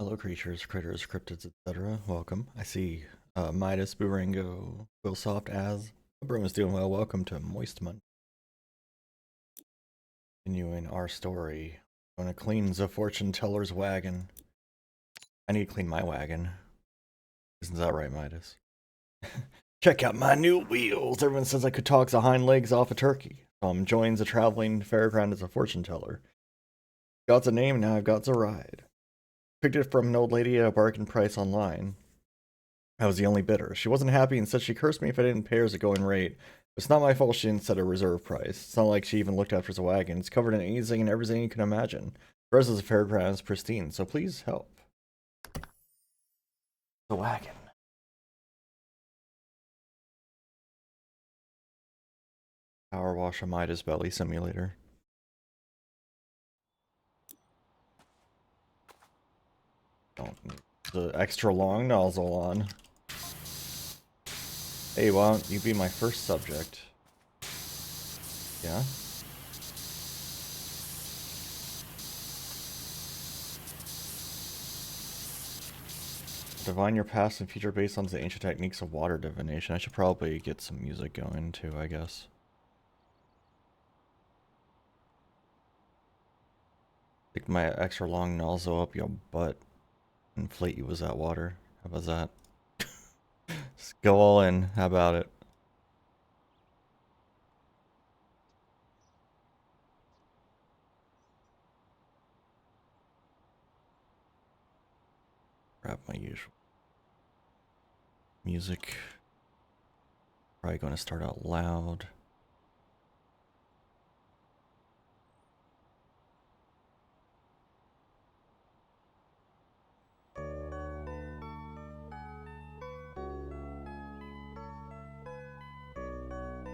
Hello, creatures, critters, cryptids, etc. Welcome. I see Midas, Boorango, Willsoft, Az. Everyone's doing well. Welcome to Moist Monday. Continuing our story. I'm gonna clean the fortune teller's wagon. I need to clean my wagon. Isn't that right, Midas? Check out my new wheels. Everyone says I could talk the hind legs off a turkey. Joins a traveling fairground as a fortune teller. Got the name, now I've got the ride. Picked it from an old lady at a bargain price online. I was the only bidder. She wasn't happy and said she cursed me if I didn't pay her as a going rate. It's not my fault she didn't set a reserve price. It's not like she even looked after the wagon. It's covered in anything and everything you can imagine. The rest of the fairground is pristine, so please help. The wagon. PowerWash a Midas Belly Simulator. Don't need the extra long nozzle on. Hey, why don't you be my first subject? Yeah? Divine your past and future based on the ancient techniques of water divination. I should probably get some music going too, I guess. Stick my extra long nozzle up your butt. Inflate you with that water. How about that? Just go all in. How about it? Grab my usual music. Probably going to start out loud.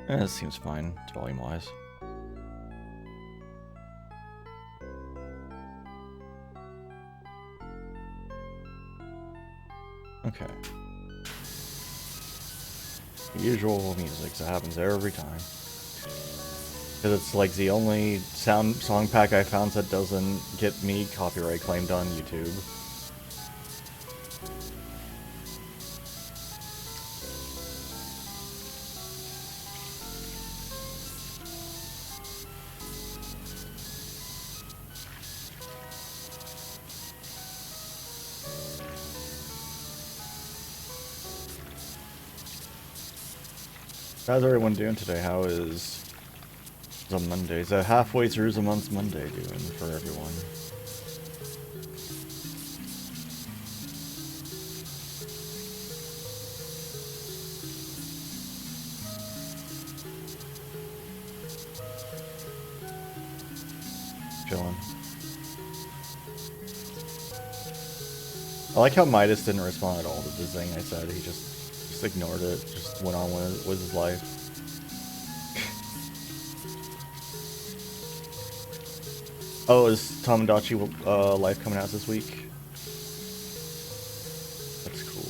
This seems fine, volume-wise. Okay. The usual music that happens every time. Because it's like the only song pack I found that doesn't get me copyright claimed on YouTube. How's everyone doing today? How is the Monday? Is that halfway through the month's Monday doing for everyone? Chilling. I like how Midas didn't respond at all to the thing I said. He just ignored it. Just went on with his life. Oh, is Tomodachi Life coming out this week? That's cool.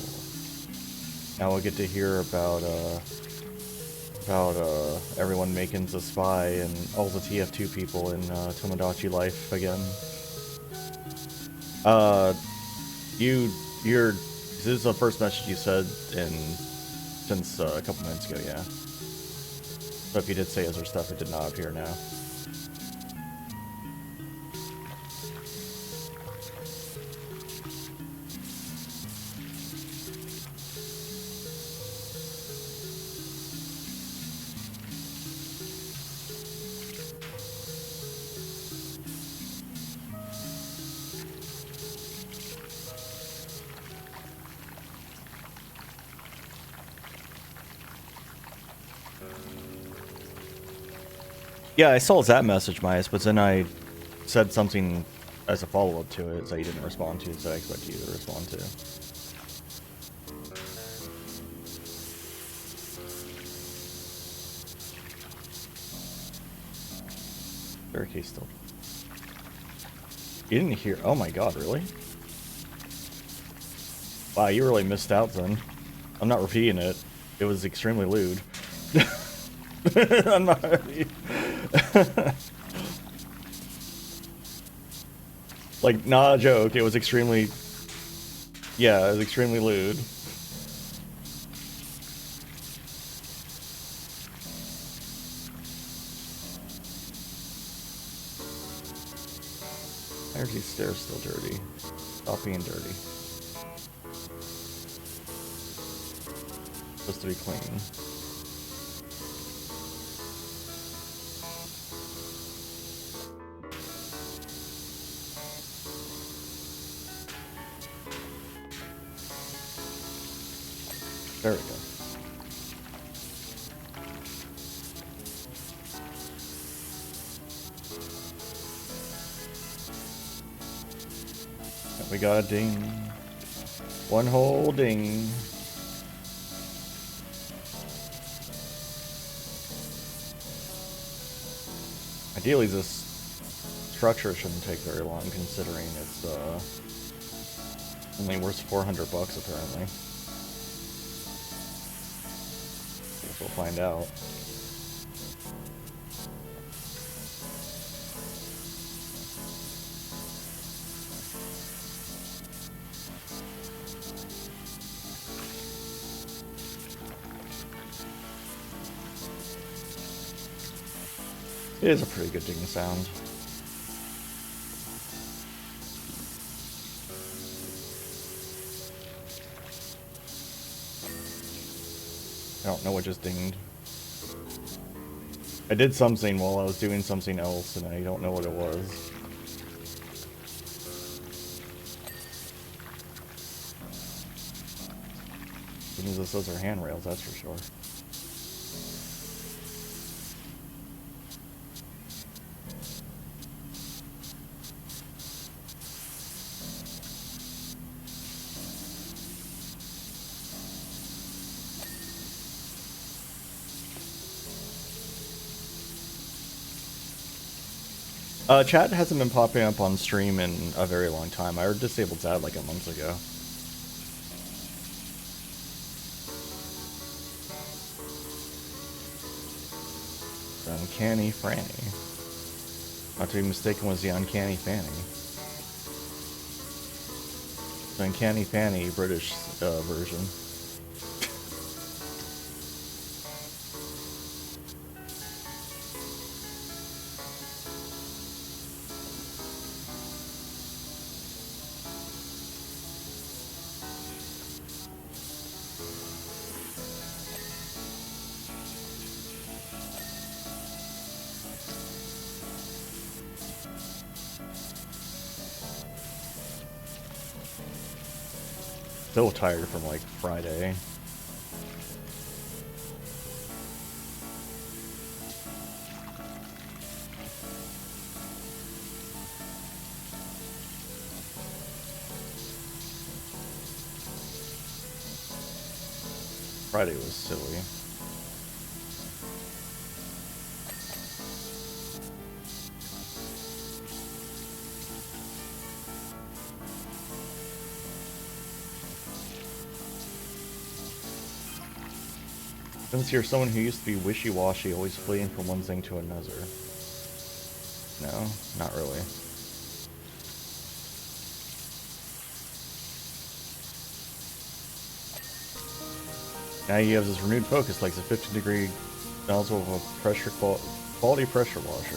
Now we'll get to hear about everyone making the spy and all the TF2 people in Tomodachi Life again. This is the first message you said since a couple minutes ago, yeah. But if you did say other stuff, it did not appear now. Yeah, I saw that message, Mias, but then I said something as a follow-up to it that you didn't respond to, so I expect you to respond to. Staircase still. You didn't hear? Oh my god, really? Wow, you really missed out then. I'm not repeating it. It was extremely lewd. I'm not... Like, not a joke, it was extremely Yeah, it was extremely lewd. Why are these stairs still dirty? Stop being dirty. Supposed to be clean. There we go. And we got a ding. One whole ding. Ideally, this structure shouldn't take very long, considering it's only worth $400 apparently. Guess we'll find out. It is a pretty good ding sound. I don't know what just dinged. I did something while I was doing something else, and I don't know what it was. As soon as those are handrails, that's for sure. Chat hasn't been popping up on stream in a very long time. I disabled that like a month ago. The Uncanny Franny. Not to be mistaken with the Uncanny Fanny. The Uncanny Fanny British version. So tired from like Friday. Friday was silly. Since you're someone who used to be wishy-washy, always fleeing from one thing to another. No, not really. Now you have this renewed focus, like the 15-degree nozzle of a quality pressure washer.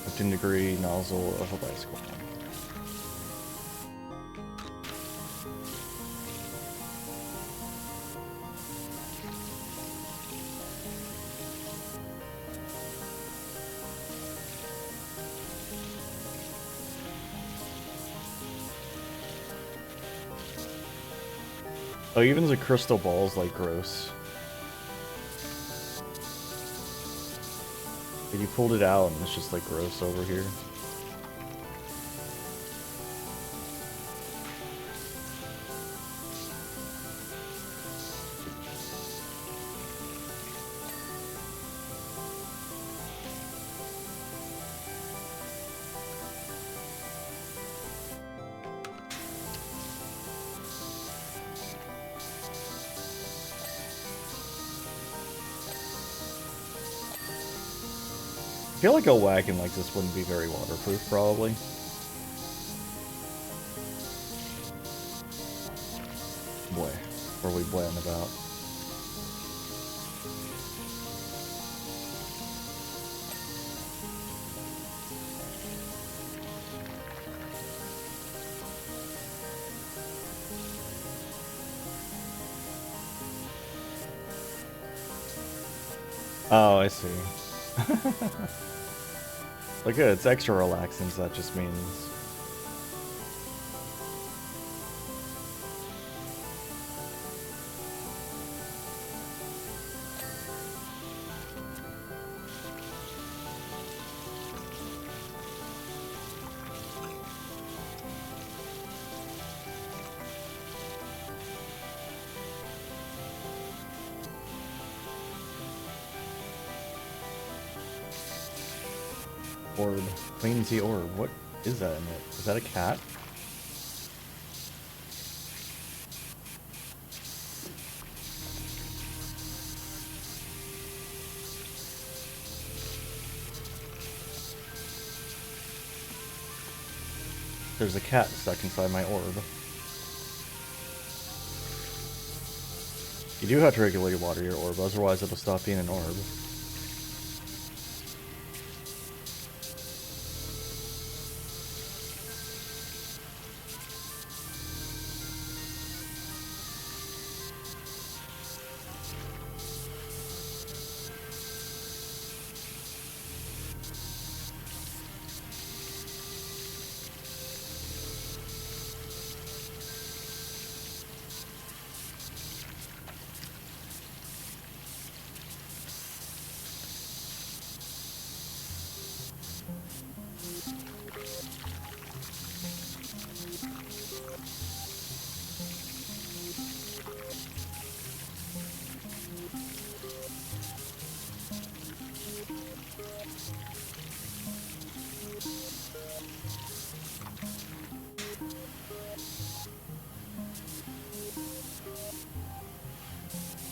15-degree nozzle of a bicycle. Oh, even the crystal ball's like gross. Like you pulled it out and it's just like gross over here. I feel like a wagon like this wouldn't be very waterproof, probably. we blatting about? Oh, I see. Look at it, it's extra relaxing, so that just means... Orb. Cleans the orb. What is that in it? Is that a cat? There's a cat stuck inside my orb. You do have to regularly water your orb, otherwise it'll stop being an orb.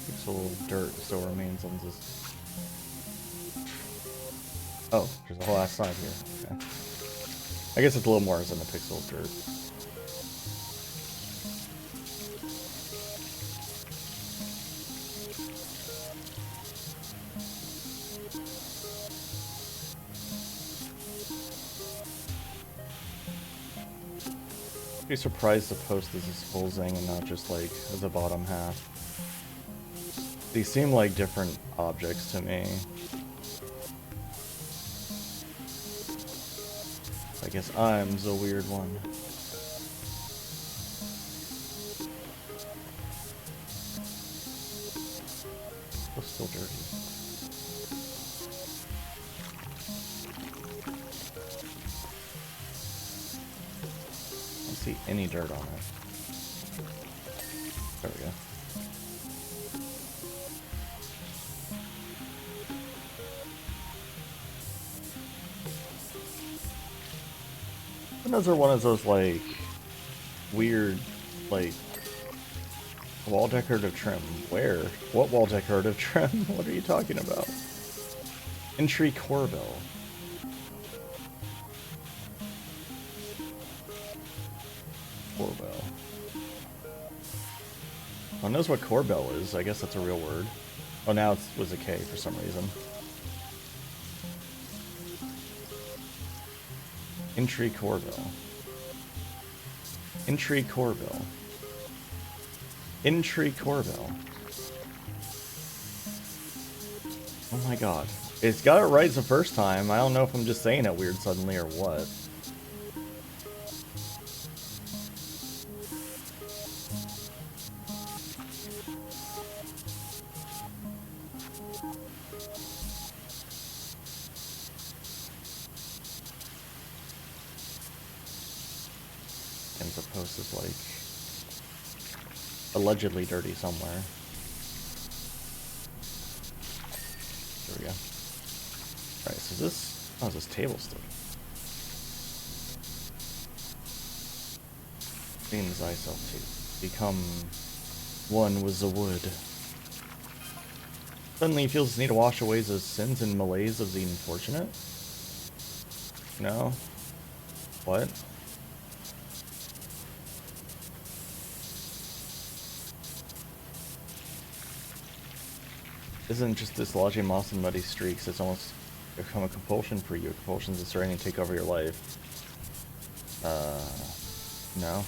Pixel dirt still remains on this. Oh, there's a whole ass side here. Okay. I guess it's a little more than a pixel of dirt. I'd be surprised the post is this whole thing and not just like the bottom half. These seem like different objects to me. I guess I'm the weird one. Oh, still dirty. I don't see any dirt on it. There we go. Those are one of those, like, weird, like, wall decorative trim. Where? What wall decorative trim? What are you talking about? Entry Corbell. Corbell. Who knows what Corbell is? I guess that's a real word. Oh, now it was a K for some reason. Entry Corbell. Entry Corbell. Entry Corbell. Oh my god. It's got it right the first time. I don't know if I'm just saying it weird suddenly or what. Post is like allegedly dirty somewhere. There we go. Alright, so this, oh, this table still. Seems thyself to become one with the wood. Suddenly he feels the need to wash away the sins and malaise of the unfortunate. No? What? isn't just dislodging moss and muddy streaks, it's almost become a compulsion for you. Compulsions are starting to take over your life. No.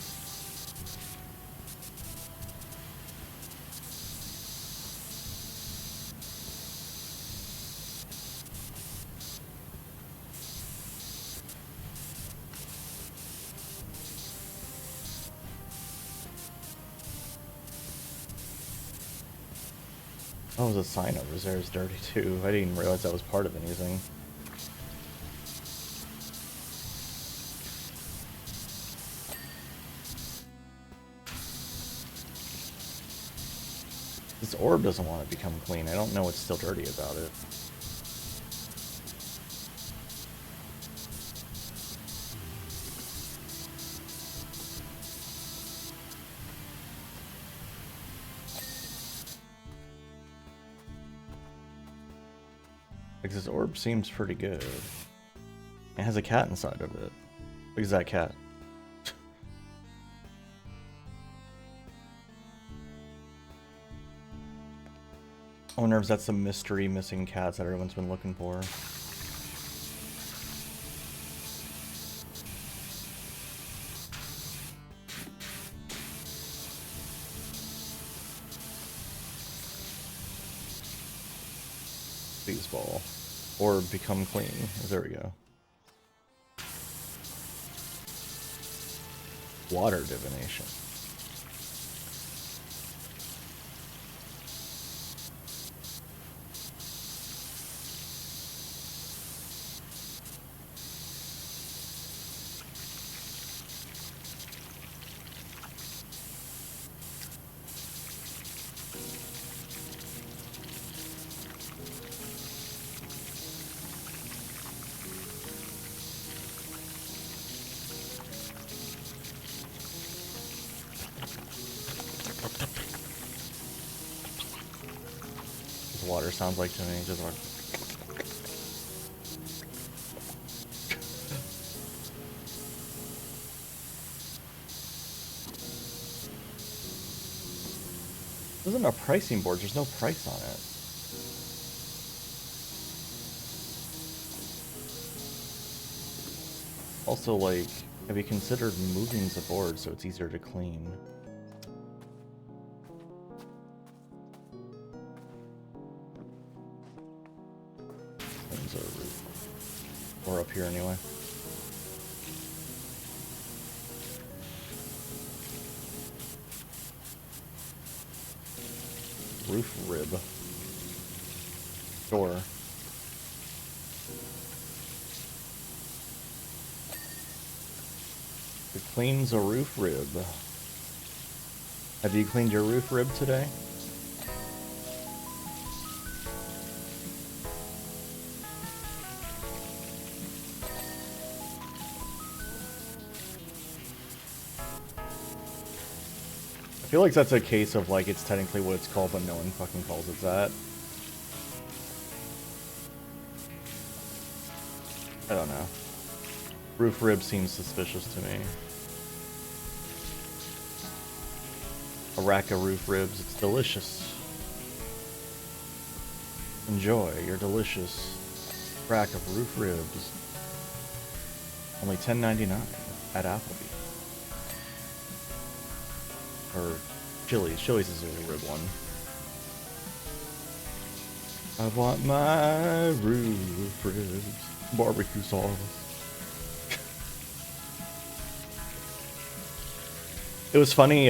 Oh, it was a sign over there. It's dirty too. I didn't even realize that was part of anything. This orb doesn't want to become clean. I don't know what's still dirty about it. Because this orb seems pretty good. It has a cat inside of it. Look at that cat. I wonder if that's the mystery missing cats that everyone's been looking for. Please ball. Or become clean. There we go. Water divination. Water sounds like to me, just like there's no pricing board, there's no price on it. Also, like, have you considered moving the board so it's easier to clean? Or up here anyway. Roof rib. Sure. It cleans a roof rib. Have you cleaned your roof rib today? I feel like that's a case of, like, it's technically what it's called, but no one fucking calls it that. I don't know. Roof rib seems suspicious to me. A rack of roof ribs, it's delicious. Enjoy your delicious rack of roof ribs. Only $10.99 at Applebee's. Or Chili's. Chili's is a rib one. I want my roof ribs. Barbecue sauce. It was funny,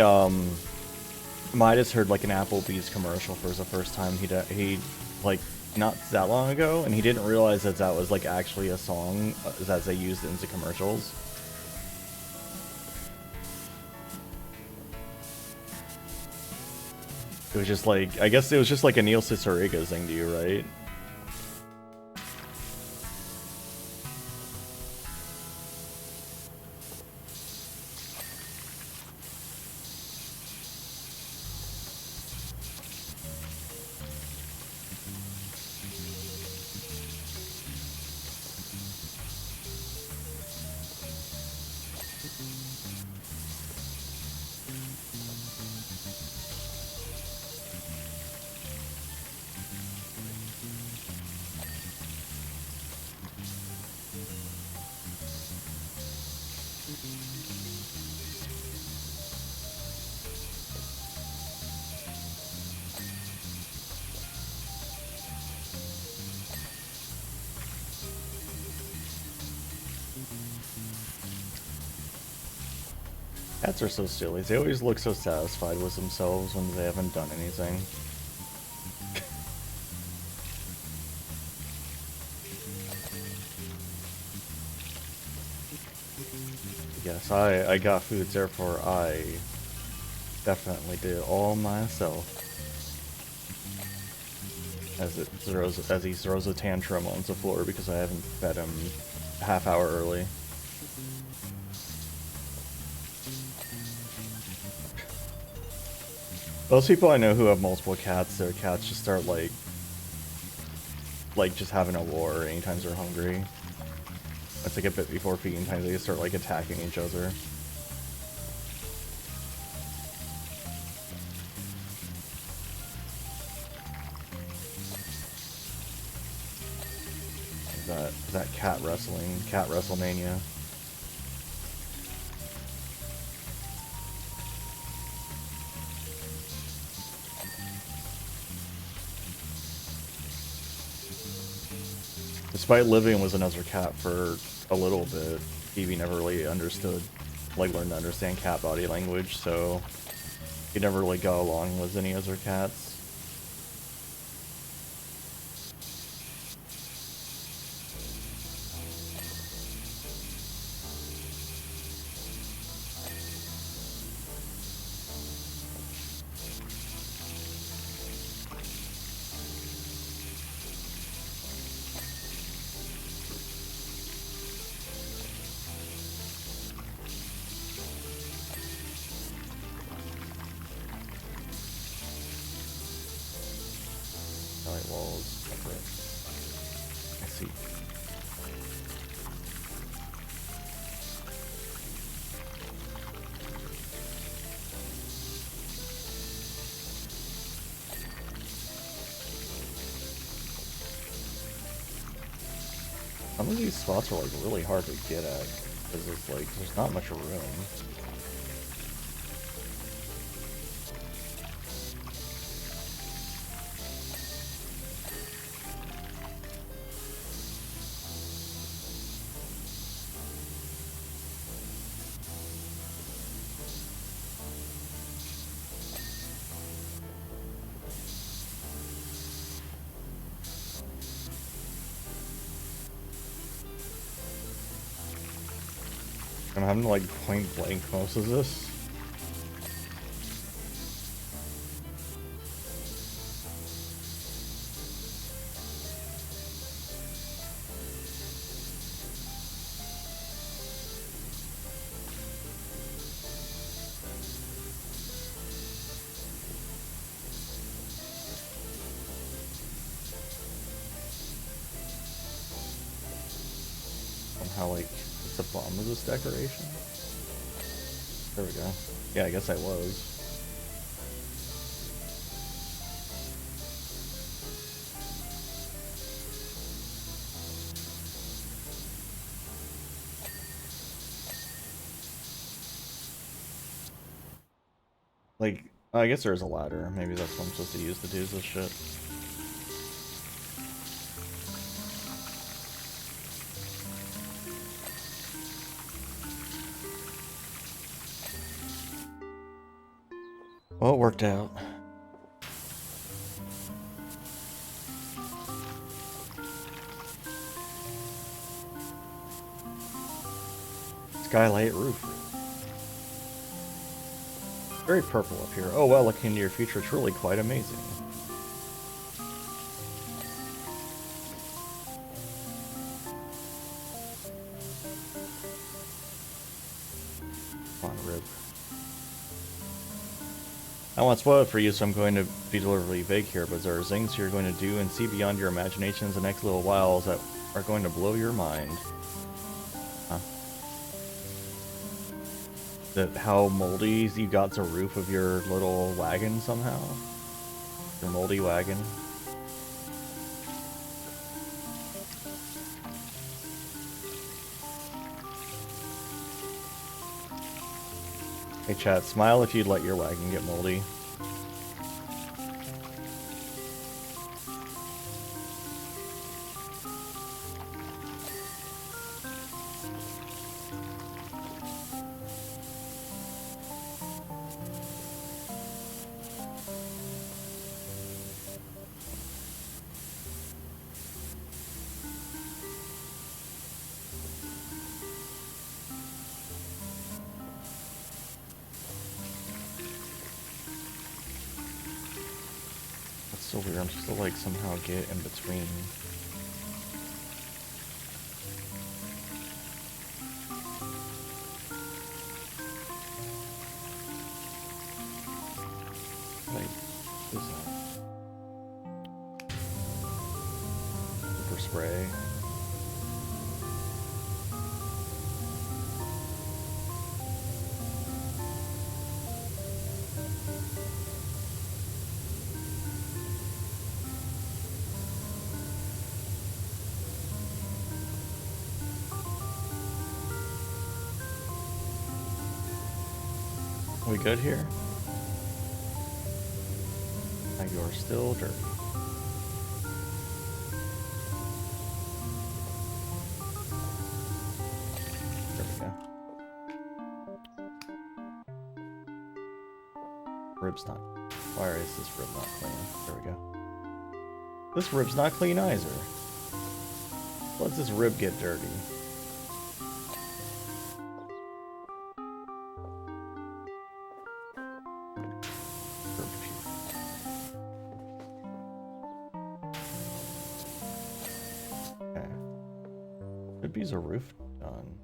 Midas heard like an Applebee's commercial for the first time. He like not that long ago, and he didn't realize that that was like actually a song that they used in the commercials. It was just like, I guess it was just like a Neil Cicerega thing to you, right? Cats are so silly. They always look so satisfied with themselves when they haven't done anything. Yes, I got food, therefore I definitely did all myself. As he throws a tantrum on the floor because I haven't fed him a half hour early. Those people I know who have multiple cats, their cats just start like just having a war anytime they're hungry. It's like a bit before feeding time, they just start like attacking each other. That cat wrestling, cat WrestleMania. Despite living with another cat for a little bit, Phoebe never really understood, like learned to understand cat body language, so he never really got along with any other cats. Walls. Okay. I see. Some of these spots are like really hard to get at because it's like there's not much room. I'm having to like point blank most of this. Somehow like it's the bottom of this decoration. There we go. Yeah, I guess I was. Like, I guess there's a ladder. Maybe that's what I'm supposed to use to do this shit. Well, it worked out. Skylight roof. Very purple up here. Oh well, looking into your future, it's really quite amazing. Come on, Rib. I won't spoil it for you, so I'm going to be deliberately vague here, but there are things you're going to do and see beyond your imaginations the next little whiles that are going to blow your mind. Huh. That how moldy you got the roof of your little wagon somehow? Your moldy wagon? Hey chat, smile if you'd let your wagon get moldy. so weird. I'm supposed to like somehow get in between. Like, what is that? Super spray. We good here? You're still dirty. There we go. Rib's not. Why is this rib not clean? There we go. This rib's not clean either. Let's this rib get dirty. Is a roof done?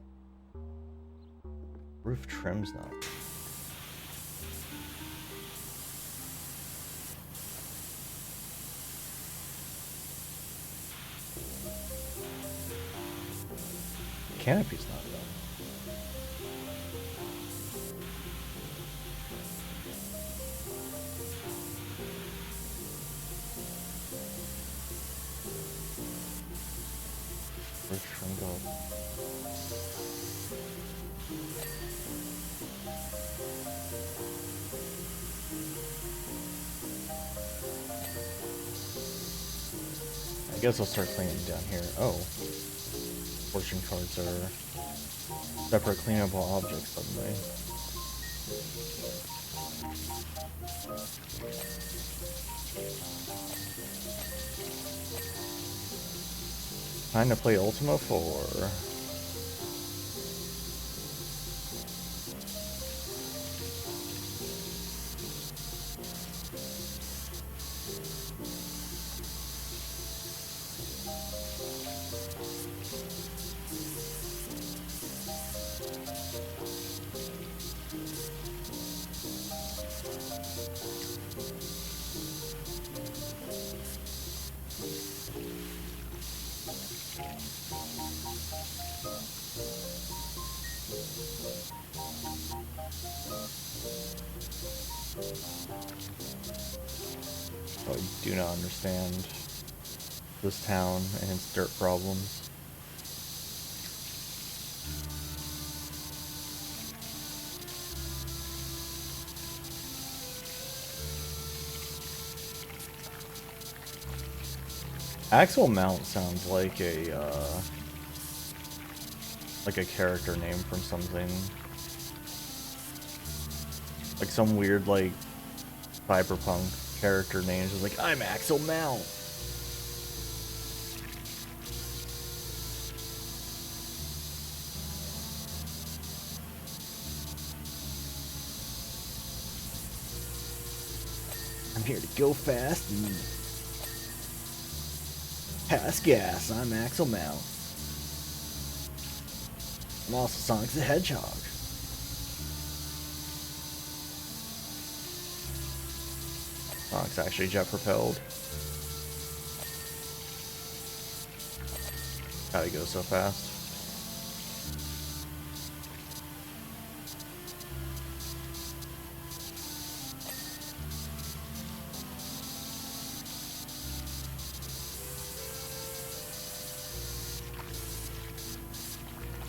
Roof trim's not. Canopy's not done. Roof trim go. I guess I'll start cleaning down here. Oh. Fortune cards are separate cleanable objects suddenly. Time to play Ultima 4. I do not understand this town and its dirt problems. Axel Mount sounds like a character name from something. Like some weird like cyberpunk character name. Just like, I'm Axel Mount. I'm here to go fast and pass gas. I'm Axel Mount. I'm also Sonic the Hedgehog. Sonic's actually jet propelled. How'd he go so fast?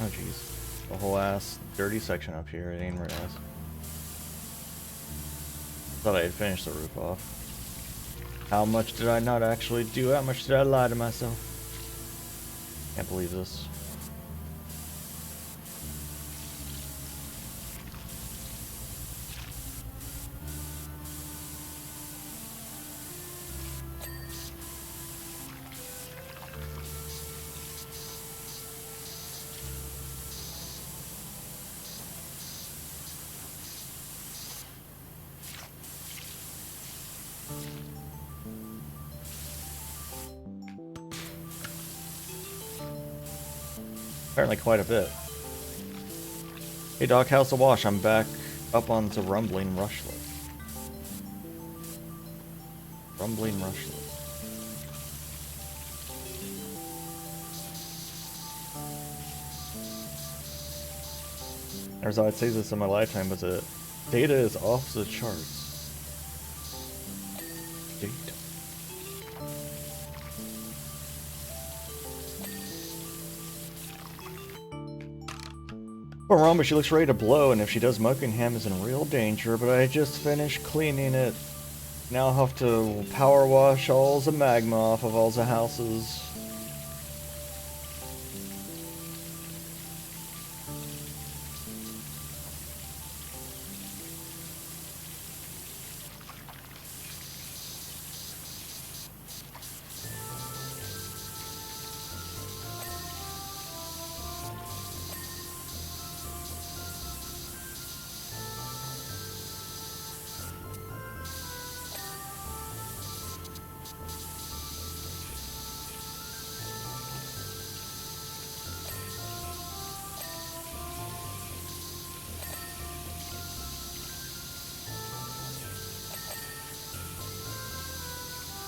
Oh jeez. The whole ass dirty section up here, I didn't realize. Thought I had finished the roof off. How much did I not actually do? How much did I lie to myself? Can't believe this. Apparently quite a bit. Hey Doc, how's the wash? I'm back up onto Rumbling Rushlet. Rumbling Rushlet. As I'd say this in my lifetime, but the data is off the charts. Data. Well, wrong, but she looks ready to blow, and if she does, Muckingham is in real danger, but I just finished cleaning it. Now I'll have to power wash all the magma off of all the houses.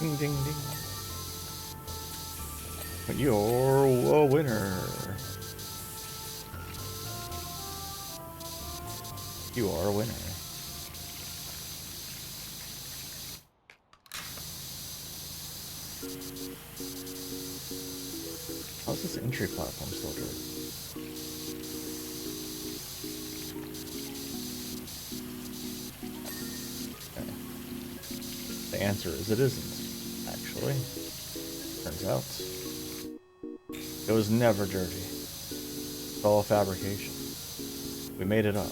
Ding ding ding. But you're a winner. You are a winner. How's this entry platform still good? Okay. The answer is it isn't, actually. Turns out. It was never dirty. It's all a fabrication. We made it up.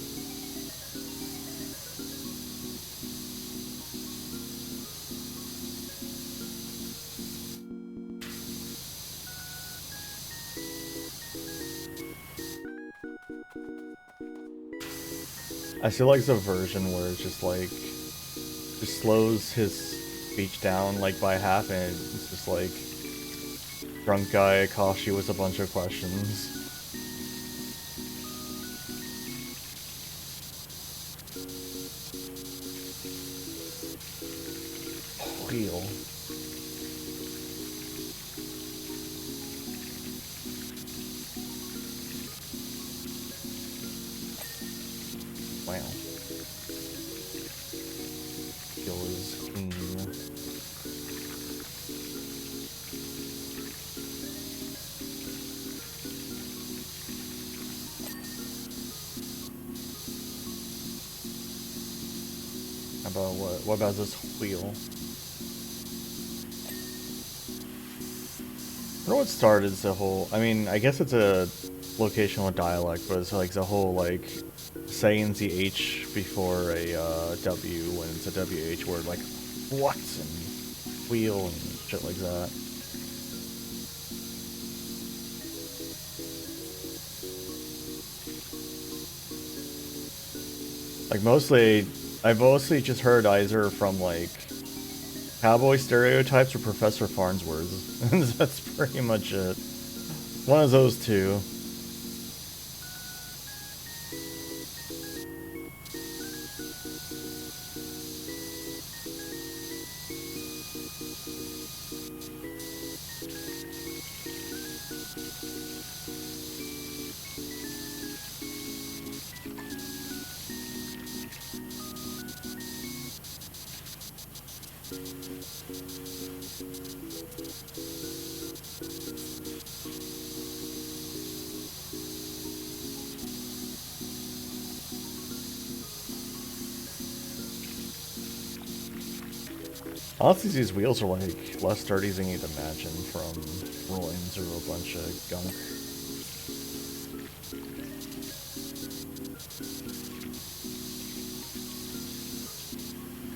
I feel like it's a version where it's just like, just slows his speech down like by half, and it's just like, drunk guy coughs you with a bunch of questions. Wheel. Wow. Wheel is clean. How about what about this wheel? I don't know what started the whole, I mean, I guess it's a locational dialect, but it's like the whole, like, saying the H before a W when it's a WH word, like, what, and wheel, and shit like that. Like, I've mostly just heard either from, like, cowboy stereotypes or Professor Farnsworth. That's pretty much it. One of those two. Honestly, these wheels are like less dirty than you'd imagine from rolling through a bunch of gunk.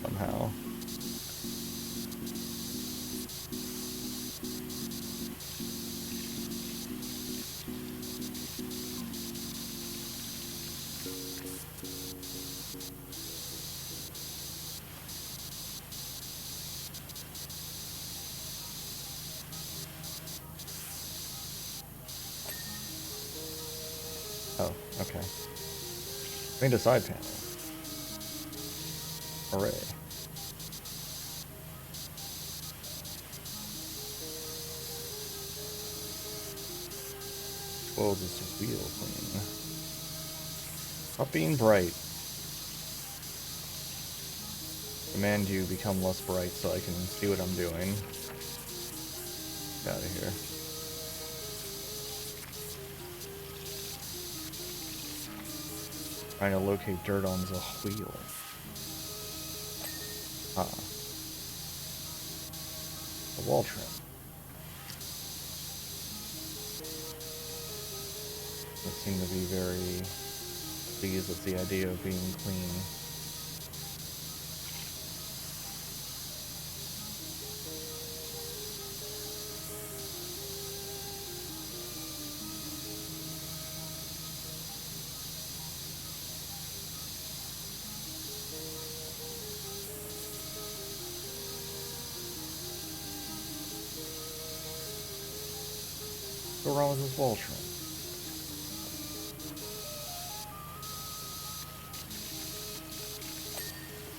Somehow. Okay. Paint a side panel. Hooray. Whoa, this wheel clean. Stop being bright. Command you become less bright so I can see what I'm doing. Get out of here. Trying to locate dirt on the wheel. The wall trim. They seem to be very pleased with the idea of being clean. What's wrong with this wall trim?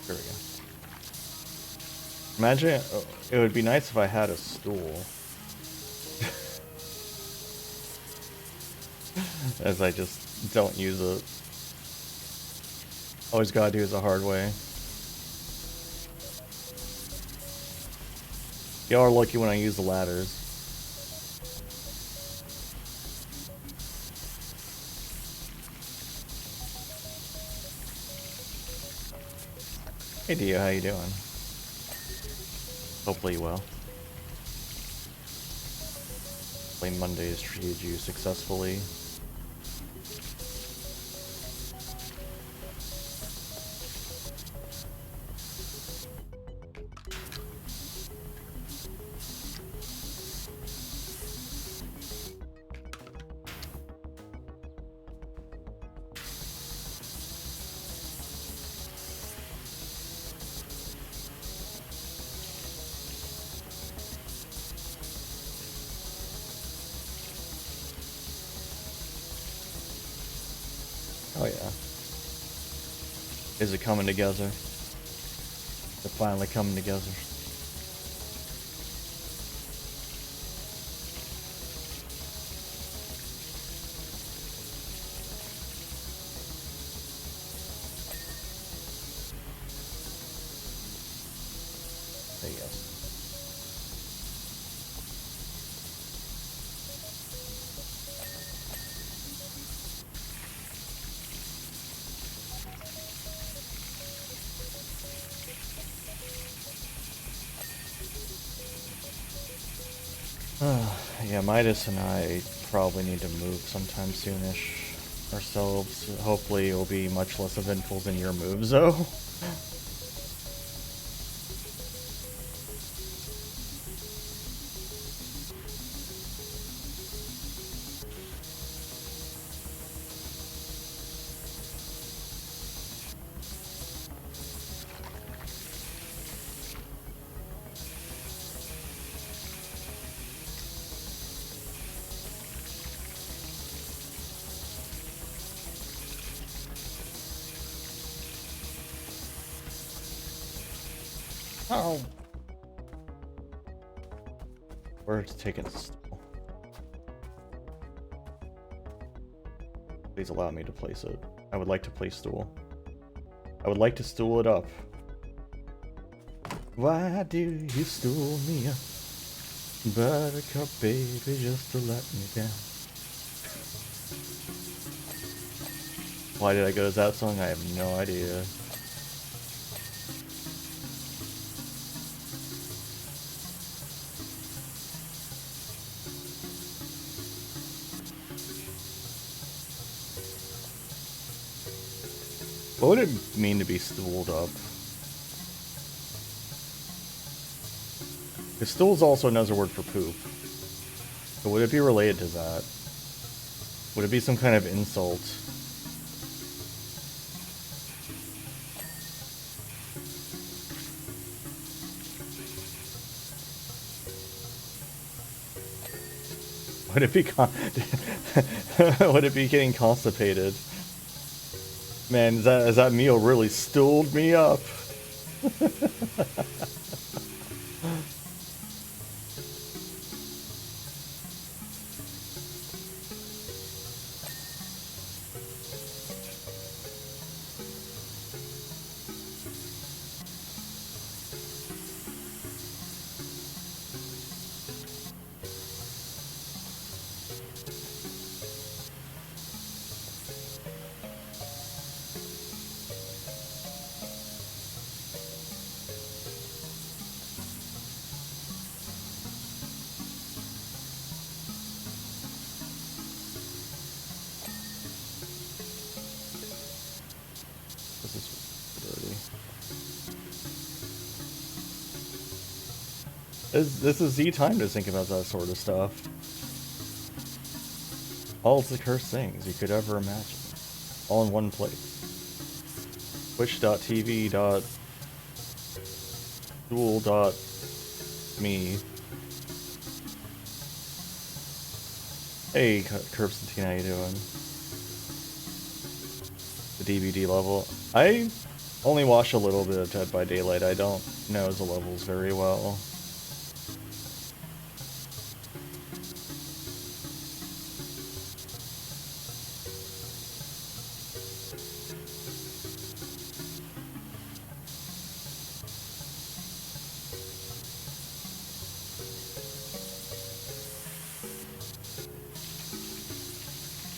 There we go. Imagine, it would be nice if I had a stool. As I just don't use it. Always gotta do it the hard way. Y'all are lucky when I use the ladders. Hey Dio, how you doing? Hopefully well. Hopefully Monday has treated you successfully. Oh yeah. Is it coming together? They're finally coming together. Say yes. Yeah, Midas and I probably need to move sometime soonish ourselves. Hopefully it'll be much less eventful than your moves, though. Oh. Where's taking a stool? Please allow me to place it. I would like to place stool. I would like to stool it up. Why do you stool me up? Buttercup baby, just to let me down. Why did I go to that song? I have no idea. What would it mean to be stooled up? Because stool is also another word for poop. So would it be related to that? Would it be some kind of insult? Would it be Would it be getting constipated? Man, is that meal really stooled me up? This is dirty. This is the time to think about that sort of stuff. All the cursed things you could ever imagine. All in one place. Twitch.tv.duel.me. Hey, Curbstantine, how you doing? The DVD level. I only watch a little bit of Dead by Daylight. I don't know the levels very well.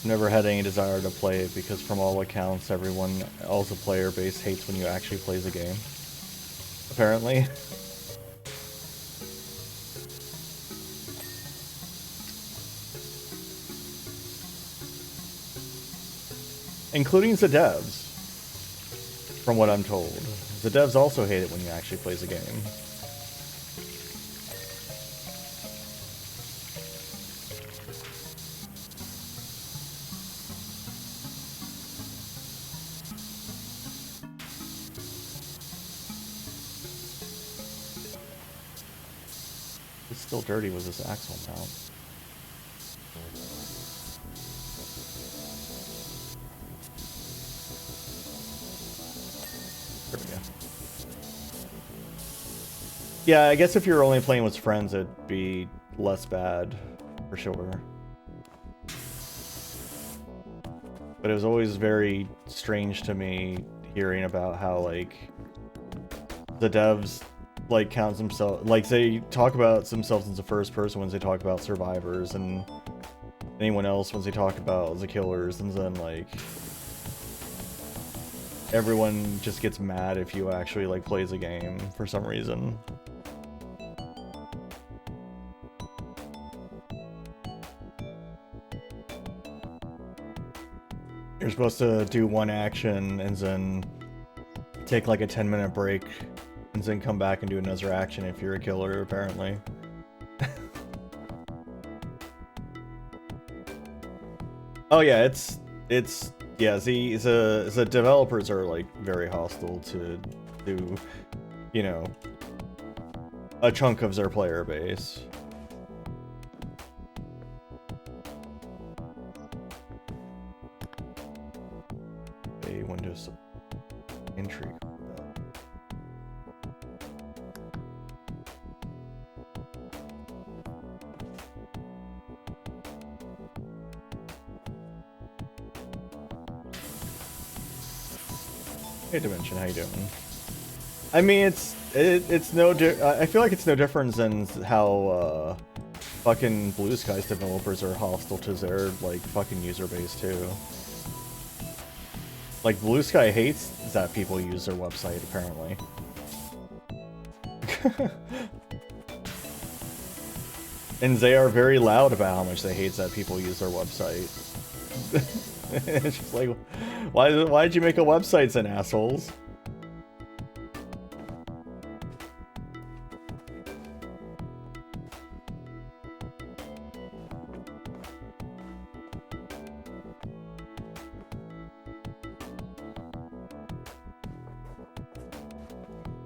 Never had any desire to play it because from all accounts everyone else the player base hates when you actually play the game. Apparently. Including the devs. From what I'm told. The devs also hate it when you actually play the game. Still dirty with this axle mount. There we go. Yeah, I guess if you're only playing with friends, it'd be less bad, for sure. But it was always very strange to me hearing about how, like, the devs like counts themselves, like they talk about themselves as the first person when they talk about survivors, and anyone else when they talk about the killers, and then like everyone just gets mad if you actually like play the game for some reason. You're supposed to do one action and then take like a 10-minute break and then come back and do another action if you're a killer, apparently. Oh yeah, yeah, the developers are like very hostile to you know, a chunk of their player base. A Windows entry. Hey Dimension, how you doing? I mean, it's no I feel like it's no different than how fucking Blue Sky's developers are hostile to their like fucking user base too. Like Blue Sky hates that people use their website apparently. And they are very loud about how much they hate that people use their website. It's just like, why did you make a website, then, assholes?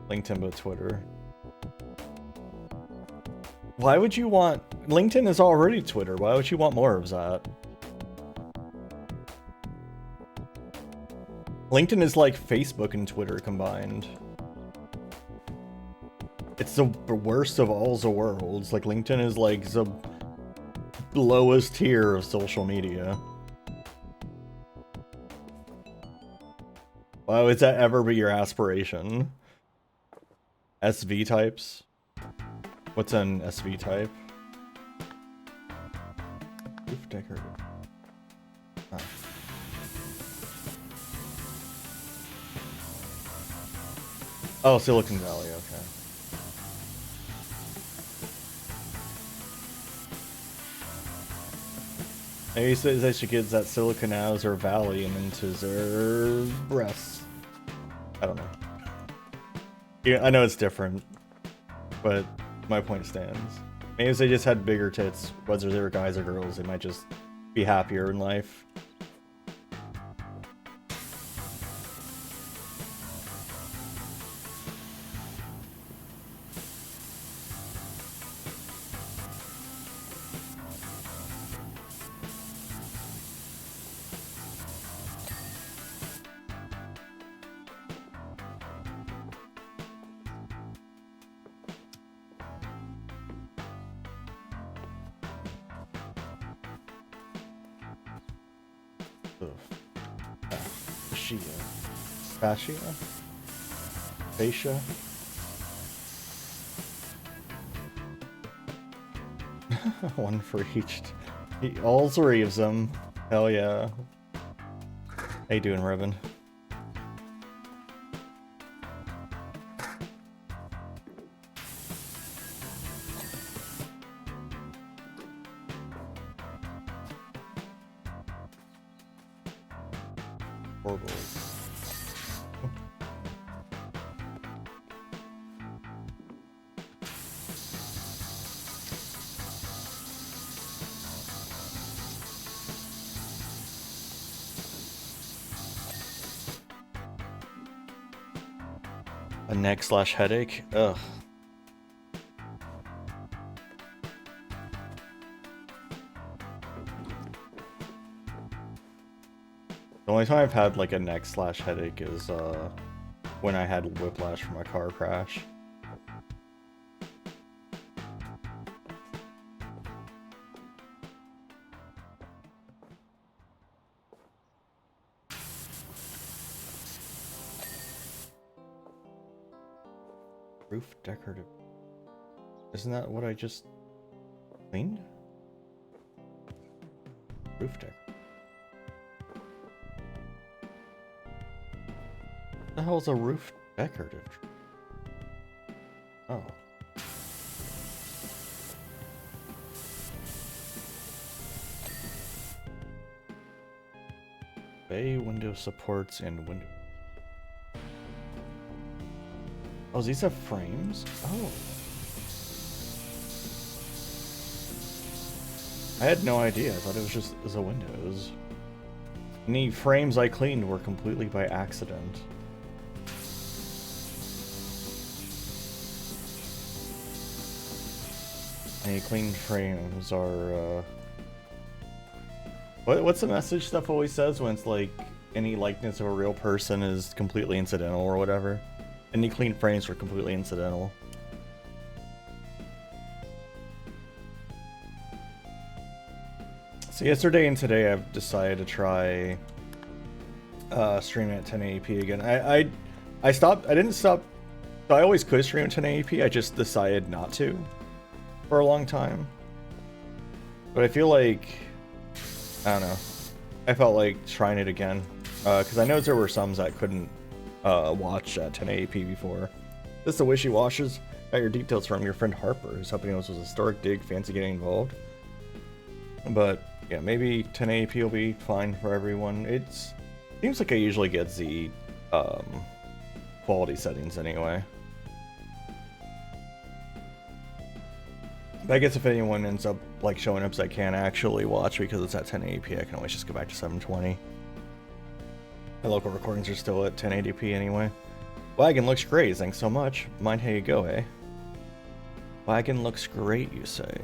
LinkedIn but Twitter. Why would you want... LinkedIn is already Twitter. Why would you want more of that? LinkedIn is like Facebook and Twitter combined. It's the worst of all the worlds. Like, LinkedIn is like the lowest tier of social media. Why would that ever be your aspiration? SV types? What's an SV type? Roof decorative. Oh. Oh, Silicon Valley, okay. Maybe they should get that Silicon House or Valley and into their breasts. I don't know. Yeah, I know it's different, but my point stands. Maybe if they just had bigger tits, whether they were guys or girls, they might just be happier in life. Fascia? Fascia? One for each. All three of them. Hell yeah. How you doing, Revan? Horrible. A neck/headache? Ugh. The only time I've had like a neck/headache is when I had whiplash from a car crash. Roof decorative. Isn't that what I just cleaned? Roof decorative. What the hell's a roof decorative? Oh. Bay window supports and window. Oh, these have frames? Oh. I had no idea. I thought it was just the windows. Any frames I cleaned were completely by accident. Any cleaned frames are, What's the message stuff always says when it's like, any likeness of a real person is completely incidental or whatever? Any clean frames were completely incidental. So yesterday and today I've decided to try streaming at 1080p again. I didn't stop. So I always could stream at 1080p, I just decided not to for a long time. But I feel like, I don't know, I felt like trying it again. Because I know there were some that couldn't watch at 1080p before. This is the Wishy Washes. Got your details from your friend Harper, who's helping us with historic dig. Fancy getting involved. But yeah, maybe 1080p will be fine for everyone. It seems like I usually get the quality settings anyway. But I guess if anyone ends up like showing up that can't actually watch because it's at 1080p, I can always just go back to 720. My local recordings are still at 1080p anyway. Wagon looks great, thanks so much. Mind how you go, eh? Wagon looks great, you say.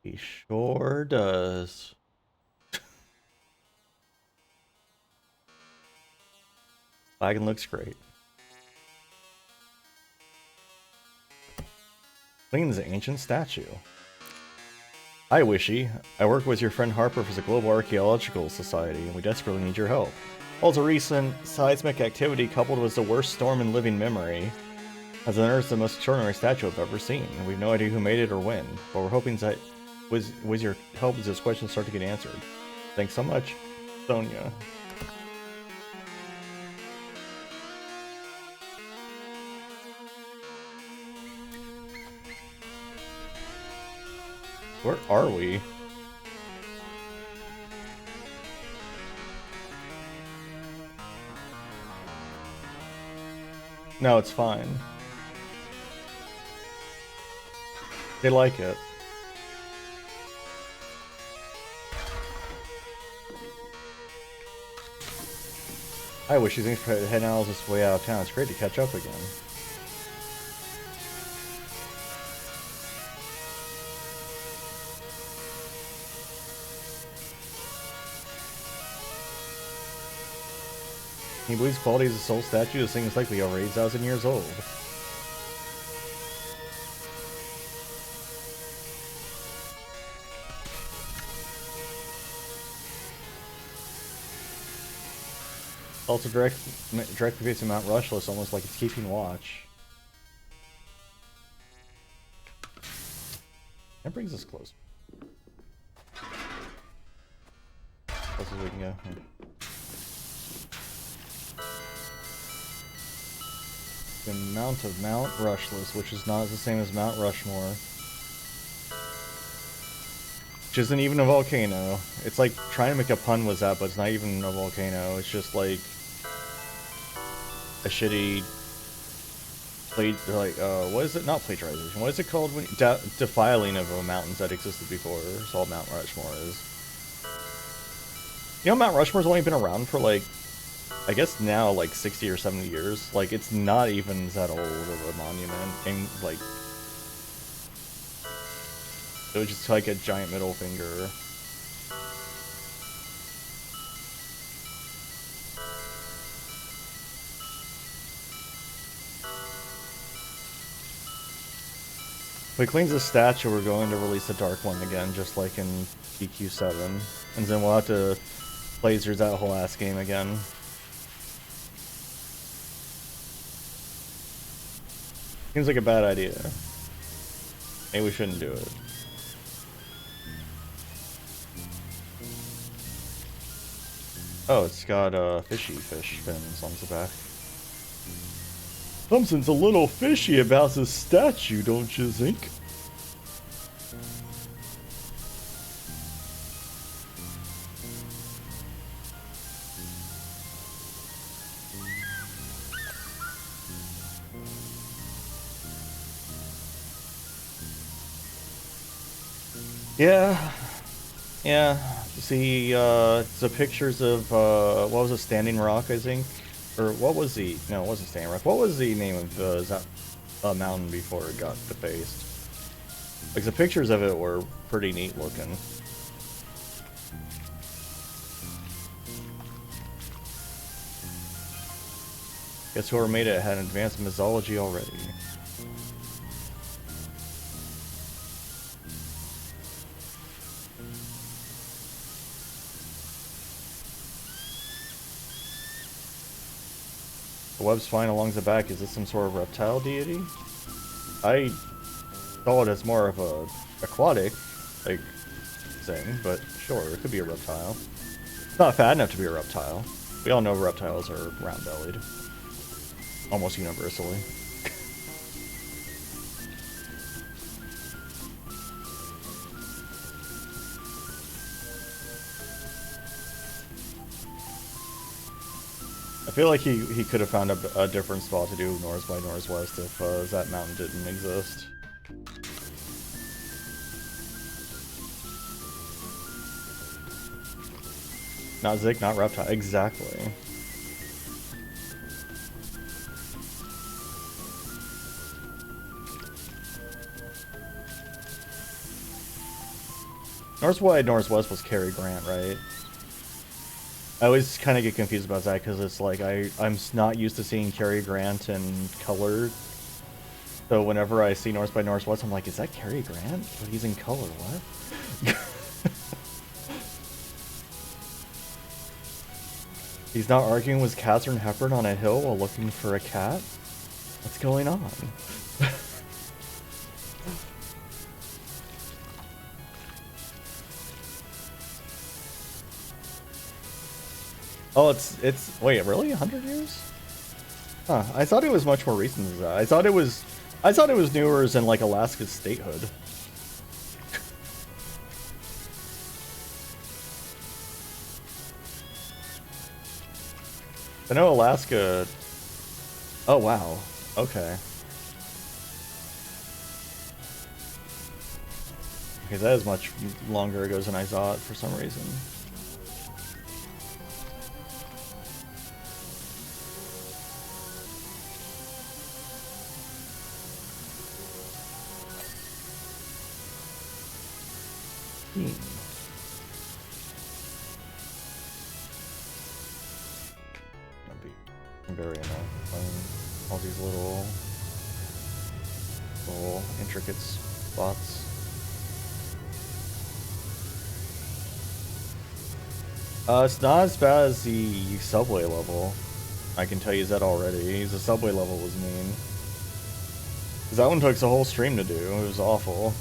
He sure does. Wagon looks great. Cleans the ancient statue. Hi, Wishy. I work with your friend Harper for the Global Archaeological Society, and we desperately need your help. All the recent seismic activity coupled with the worst storm in living memory has unearthed the most extraordinary statue I've ever seen. We have no idea who made it or when, but we're hoping that with your help this question start to get answered. Thanks so much, Sonia. Where are we? No, it's fine. They like it. I wish he's heading out this way out of town. It's great to catch up again. He believes quality is a soul statue. This thing is likely over 8,000 years old. Also directly facing Mount Rushless, almost like it's keeping watch. That brings us close. Close as we can go. Here. The Mount of Mount Rushless, which is not the same as Mount Rushmore. Which isn't even a volcano. It's like trying to make a pun with that, but it's not even a volcano. It's just like a shitty what is it? Not plagiarization. What is it called when defiling of mountains that existed before? That's all Mount Rushmore is. You know, Mount Rushmore's only been around for like, I guess now like 60 or 70 years. Like, it's not even that old of a monument, and like, it was just like a giant middle finger. If we cleanse the statue, we're going to release the Dark One again, just like in PQ7. And then we'll have to play through that whole ass game again. Seems like a bad idea. Maybe we shouldn't do it. Oh, it's got fishy fish fins on the back. Something's a little fishy about this statue, don't you think? Yeah. See, the pictures of, what was it, Standing Rock, I think? Or what was the, no, it wasn't Standing Rock. What was the name of that mountain before it got defaced? Like, the pictures of it were pretty neat looking. Guess whoever made it had advanced mythology already. The web's fine along the back. Is this some sort of reptile deity? I saw it as more of a aquatic, like, thing, but sure, it could be a reptile. It's not fat enough to be a reptile. We all know reptiles are round-bellied. Almost universally. I feel like he could have found a different spot to do North by Northwest if that mountain didn't exist. Not Zik, not Reptile. Exactly. Northwest was Cary Grant, right? I always kind of get confused about that because it's like I'm not used to seeing Cary Grant in color. So whenever I see North by Northwest, I'm like, is that Cary Grant? But he's in color, what? He's not arguing with Katharine Hepburn on a hill while looking for a cat? What's going on? Oh, it's wait, really? 100 years? Huh, I thought it was much more recent than that. I thought it was newer than like Alaska's statehood. I know Alaska. Oh wow. Okay. Okay, that is much longer ago than I thought for some reason. That'd be very annoying. All these little intricate spots. It's not as bad as the subway level. I can tell you that already. The subway level was mean. Cause that one took the whole stream to do. It was awful.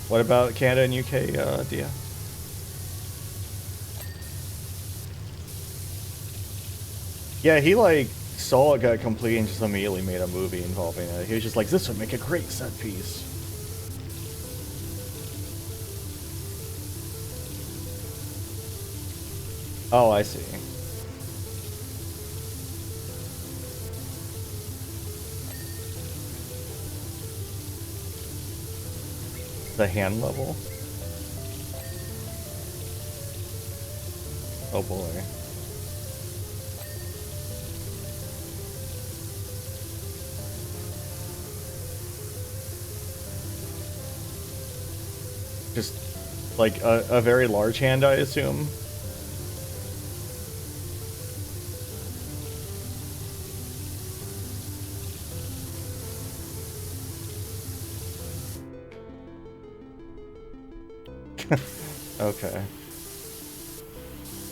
What about Canada and UK, Dia? Yeah, he like saw it got complete and just immediately made a movie involving it. He was just like, this would make a great set piece. Oh, I see. The hand level? Oh boy. Just like a very large hand, I assume. Okay.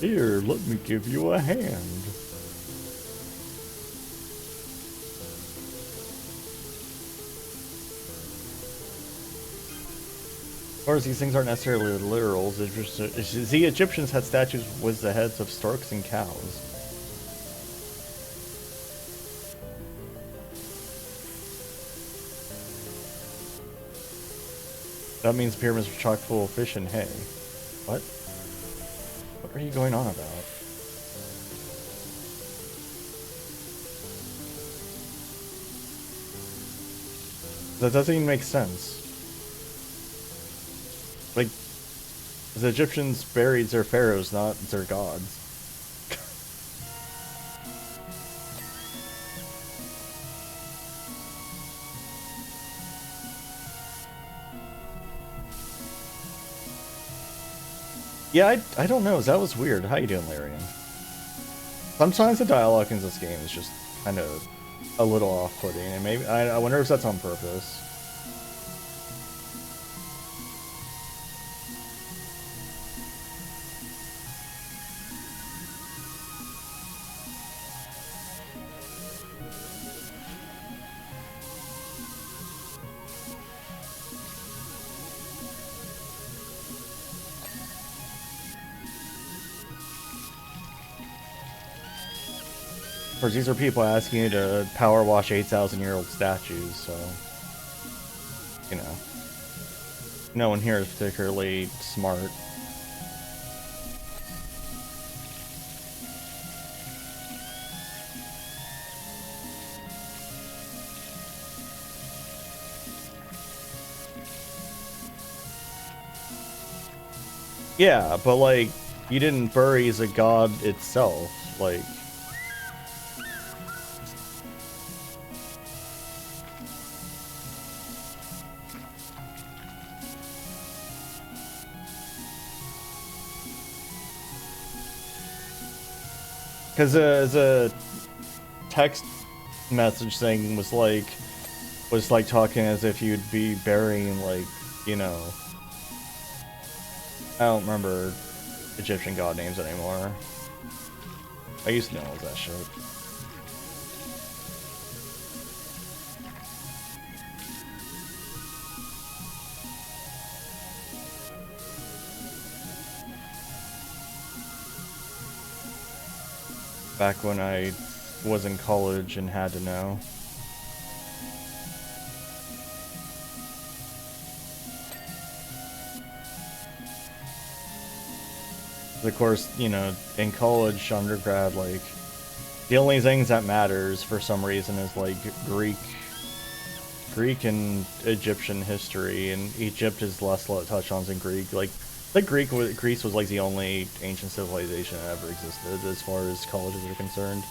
Here, let me give you a hand. Of course, these things aren't necessarily literal. The Egyptians had statues with the heads of storks and cows. That means pyramids were chock full of fish and hay. What? What are you going on about? That doesn't even make sense. Like, the Egyptians buried their pharaohs, not their gods. Yeah, I don't know. That was weird. How you doing, Larian? Sometimes the dialogue in this game is just kind of a little off-putting, and maybe I wonder if that's on purpose. Of course, these are people asking you to power wash 8,000-year-old statues, so you know, no one here is particularly smart. Yeah, but like, you didn't bury as a god itself, like... Because the text message thing was like talking as if you'd be burying, like, you know... I don't remember Egyptian god names anymore. I used to know all that shit. Back when I was in college and had to know. Of course, you know, in college, undergrad, like, the only things that matters for some reason is like Greek and Egyptian history, and Egypt is less touched on than Greek. Like Greece was like the only ancient civilization that ever existed as far as colleges are concerned.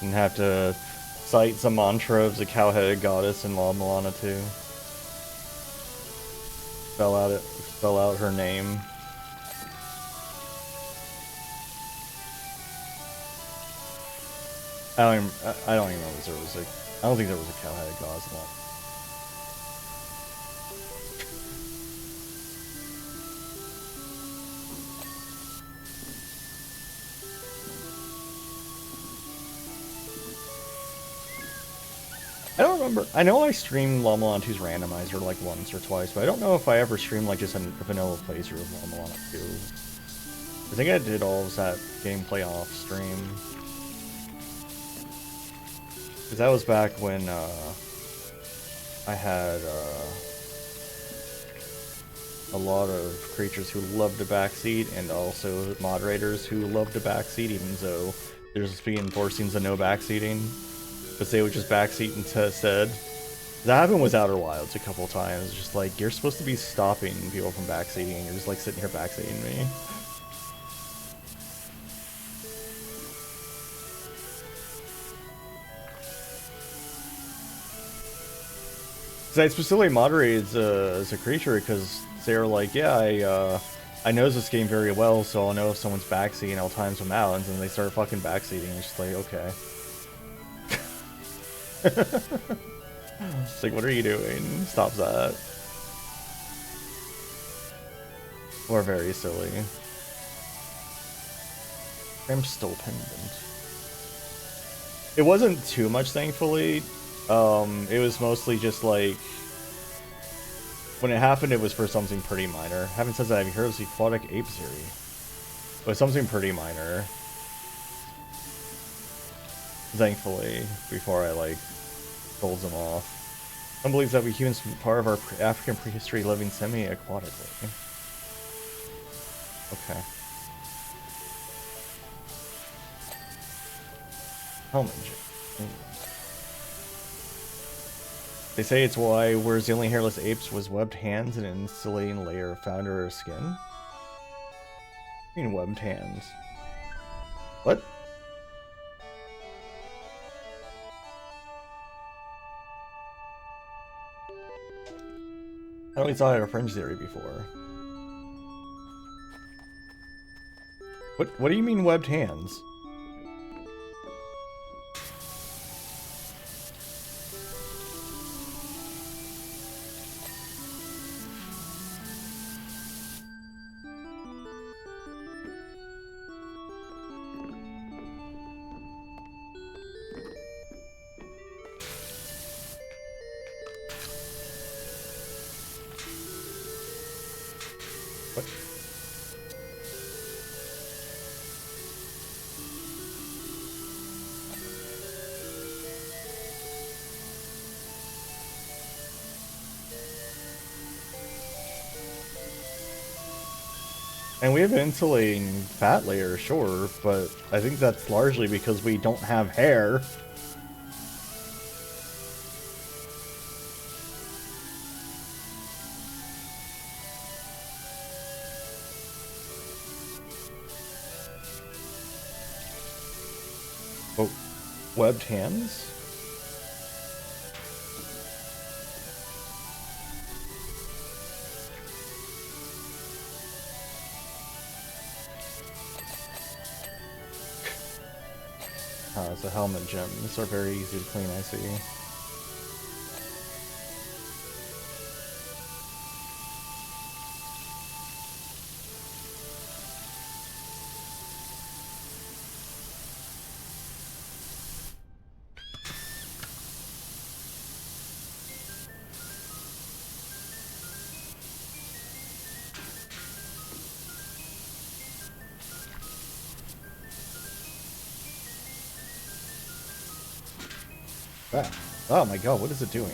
And have to cite some mantra of the cow-headed goddess in La Milana too. Spell out her name. I don't even remember if there was like, I don't think there was a cow-headed goddess in that. I don't remember. I know I streamed La Milana 2's randomizer like once or twice, but I don't know if I ever streamed like just a vanilla playthrough of La Milana 2. I think I did all of that gameplay off stream. Because that was back when I had a lot of creatures who loved to backseat, and also moderators who loved to backseat, even though there's being forcing the no backseating. But they would just backseat instead. That happened with Outer Wilds a couple times. Just like, you're supposed to be stopping people from backseating, and you're just like sitting here backseating me. Because I specifically moderated as a creature because they were like, yeah, I know this game very well, so I'll know if someone's backseating, I'll time them out, and then they start fucking backseating, and it's just like, okay. It's like, what are you doing? Stop that. Or very silly. Brimstone pendant. It wasn't too much, thankfully. It was mostly just like, when it happened, it was for something pretty minor. Having said that, have you heard of the aquatic ape theory? It was something pretty minor. Thankfully, before I like folds them off. Some believes that we humans are part of our African prehistory living semi-aquatically. Okay. Helmet. They say it's why we're the only hairless apes with webbed hands and an insulating layer found under our skin. What do you mean webbed hands? What? I only thought I had a fringe theory before. What do you mean webbed hands? And we have an insulating fat layer, sure, but I think that's largely because we don't have hair. Oh, webbed hands? Oh, it's a helmet gem. These are very easy to clean, I see. Ah. Oh my god, what is it doing?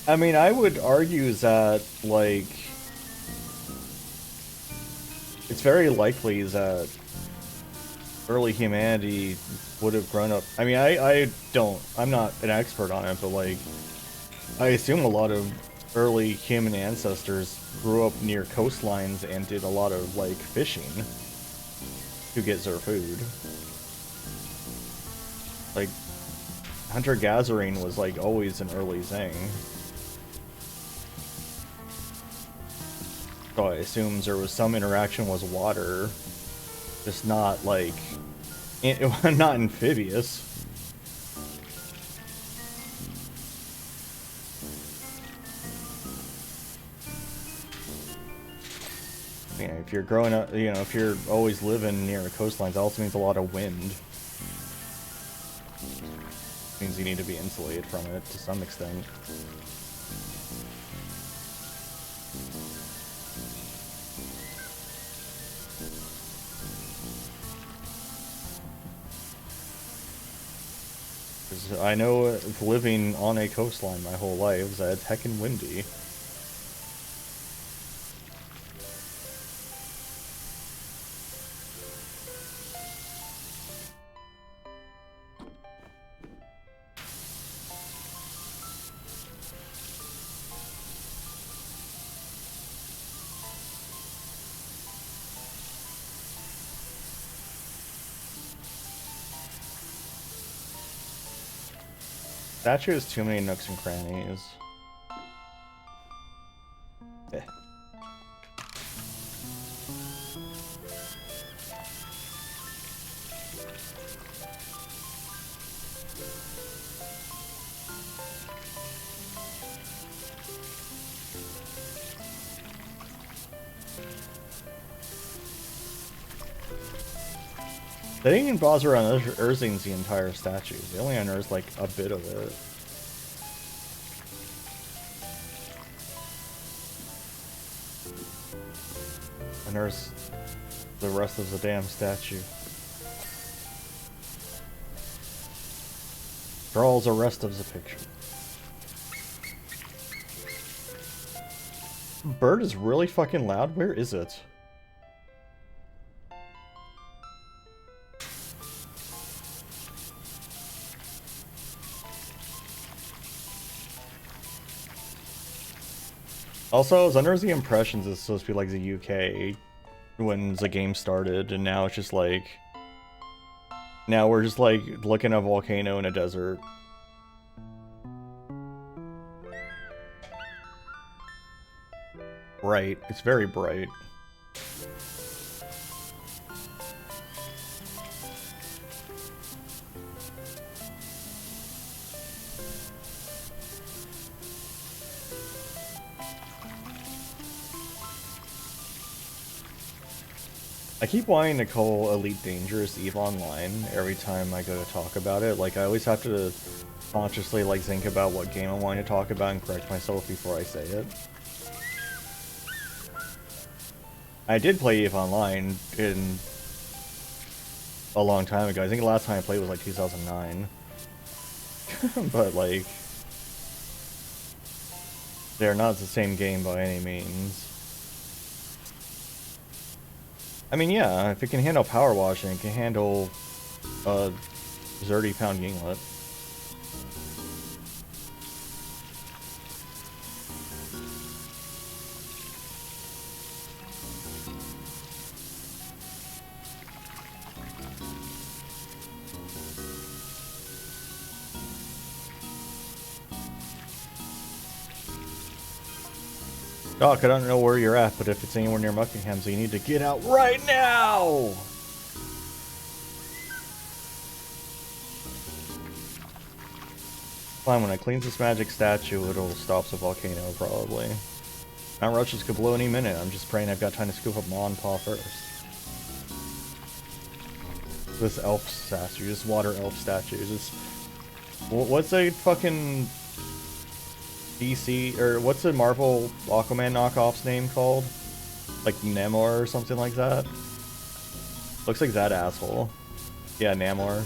I mean, I would argue that, like, it's very likely that early humanity would have grown up. I mean, I'm not an expert on it, but, like, I assume a lot of early human ancestors grew up near coastlines and did a lot of, like, fishing to get their food. Like, hunter-gathering was, like, always an early thing. So I assume there was some interaction with water, just not, like, not amphibious. You know, if you're growing up, you know, if you're always living near a coastline, that also means a lot of wind. Means you need to be insulated from it to some extent. I know living on a coastline my whole life, that it's heckin' windy. Statue has too many nooks and crannies. Eh. They didn't even bother unearthing the entire statue. They only unearthed like a bit of it. Unearthed the rest of the damn statue. Draws the rest of the picture. Bird is really fucking loud. Where is it? Also, I was under the impressions it's supposed to be like the UK when the game started, and now it's just like... Now we're just like looking at a volcano in a desert. Bright. It's very bright. I keep wanting to call Elite Dangerous EVE Online every time I go to talk about it. Like, I always have to consciously, like, think about what game I want to talk about and correct myself before I say it. I did play EVE Online in a long time ago. I think the last time I played was, like, 2009. But, like, they're not the same game by any means. I mean, yeah, if it can handle PowerWash and it can handle a 30-pound Yinglet. Doc, I don't know where you're at, but if it's anywhere near Muckingham's, you need to get out right now! Fine, when I cleanse this magic statue, it'll stop the volcano, probably. Mount Roaches could blow any minute. I'm just praying I've got time to scoop up Ma and Pa first. This elf statue, this water elf statue, just... What's a fucking... DC, or what's the Marvel Aquaman knockoff's name called? Like Namor or something like that? Looks like that asshole. Yeah, Namor.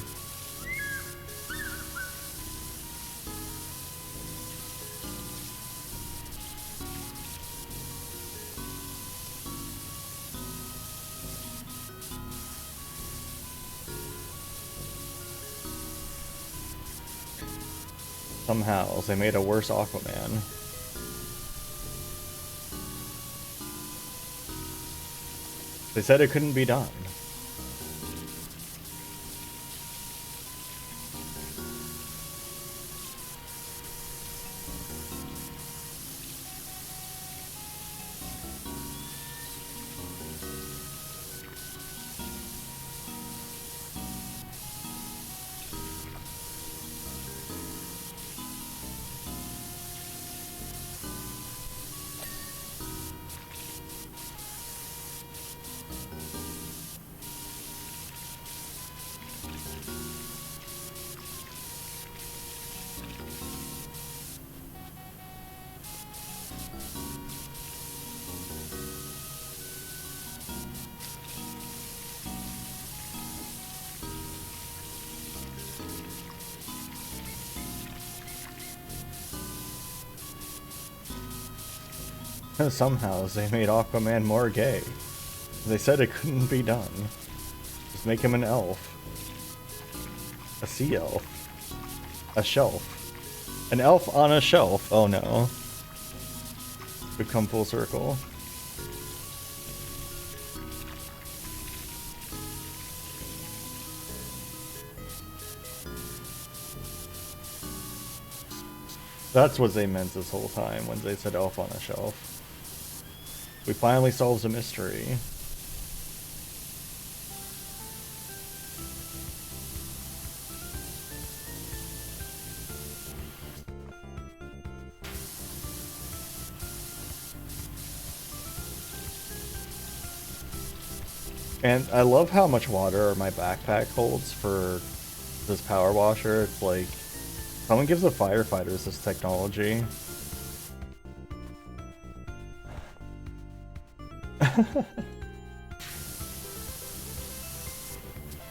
Somehow, they made a worse Aquaman. They said it couldn't be done. Somehow they made Aquaman more gay. They said it couldn't be done. Just make him an elf. A sea elf. A shelf. An elf on a shelf. Oh no. We've come full circle. That's what they meant this whole time when they said elf on a shelf. We finally solved the mystery. And I love how much water my backpack holds for this power washer. It's like, someone gives the firefighters this technology.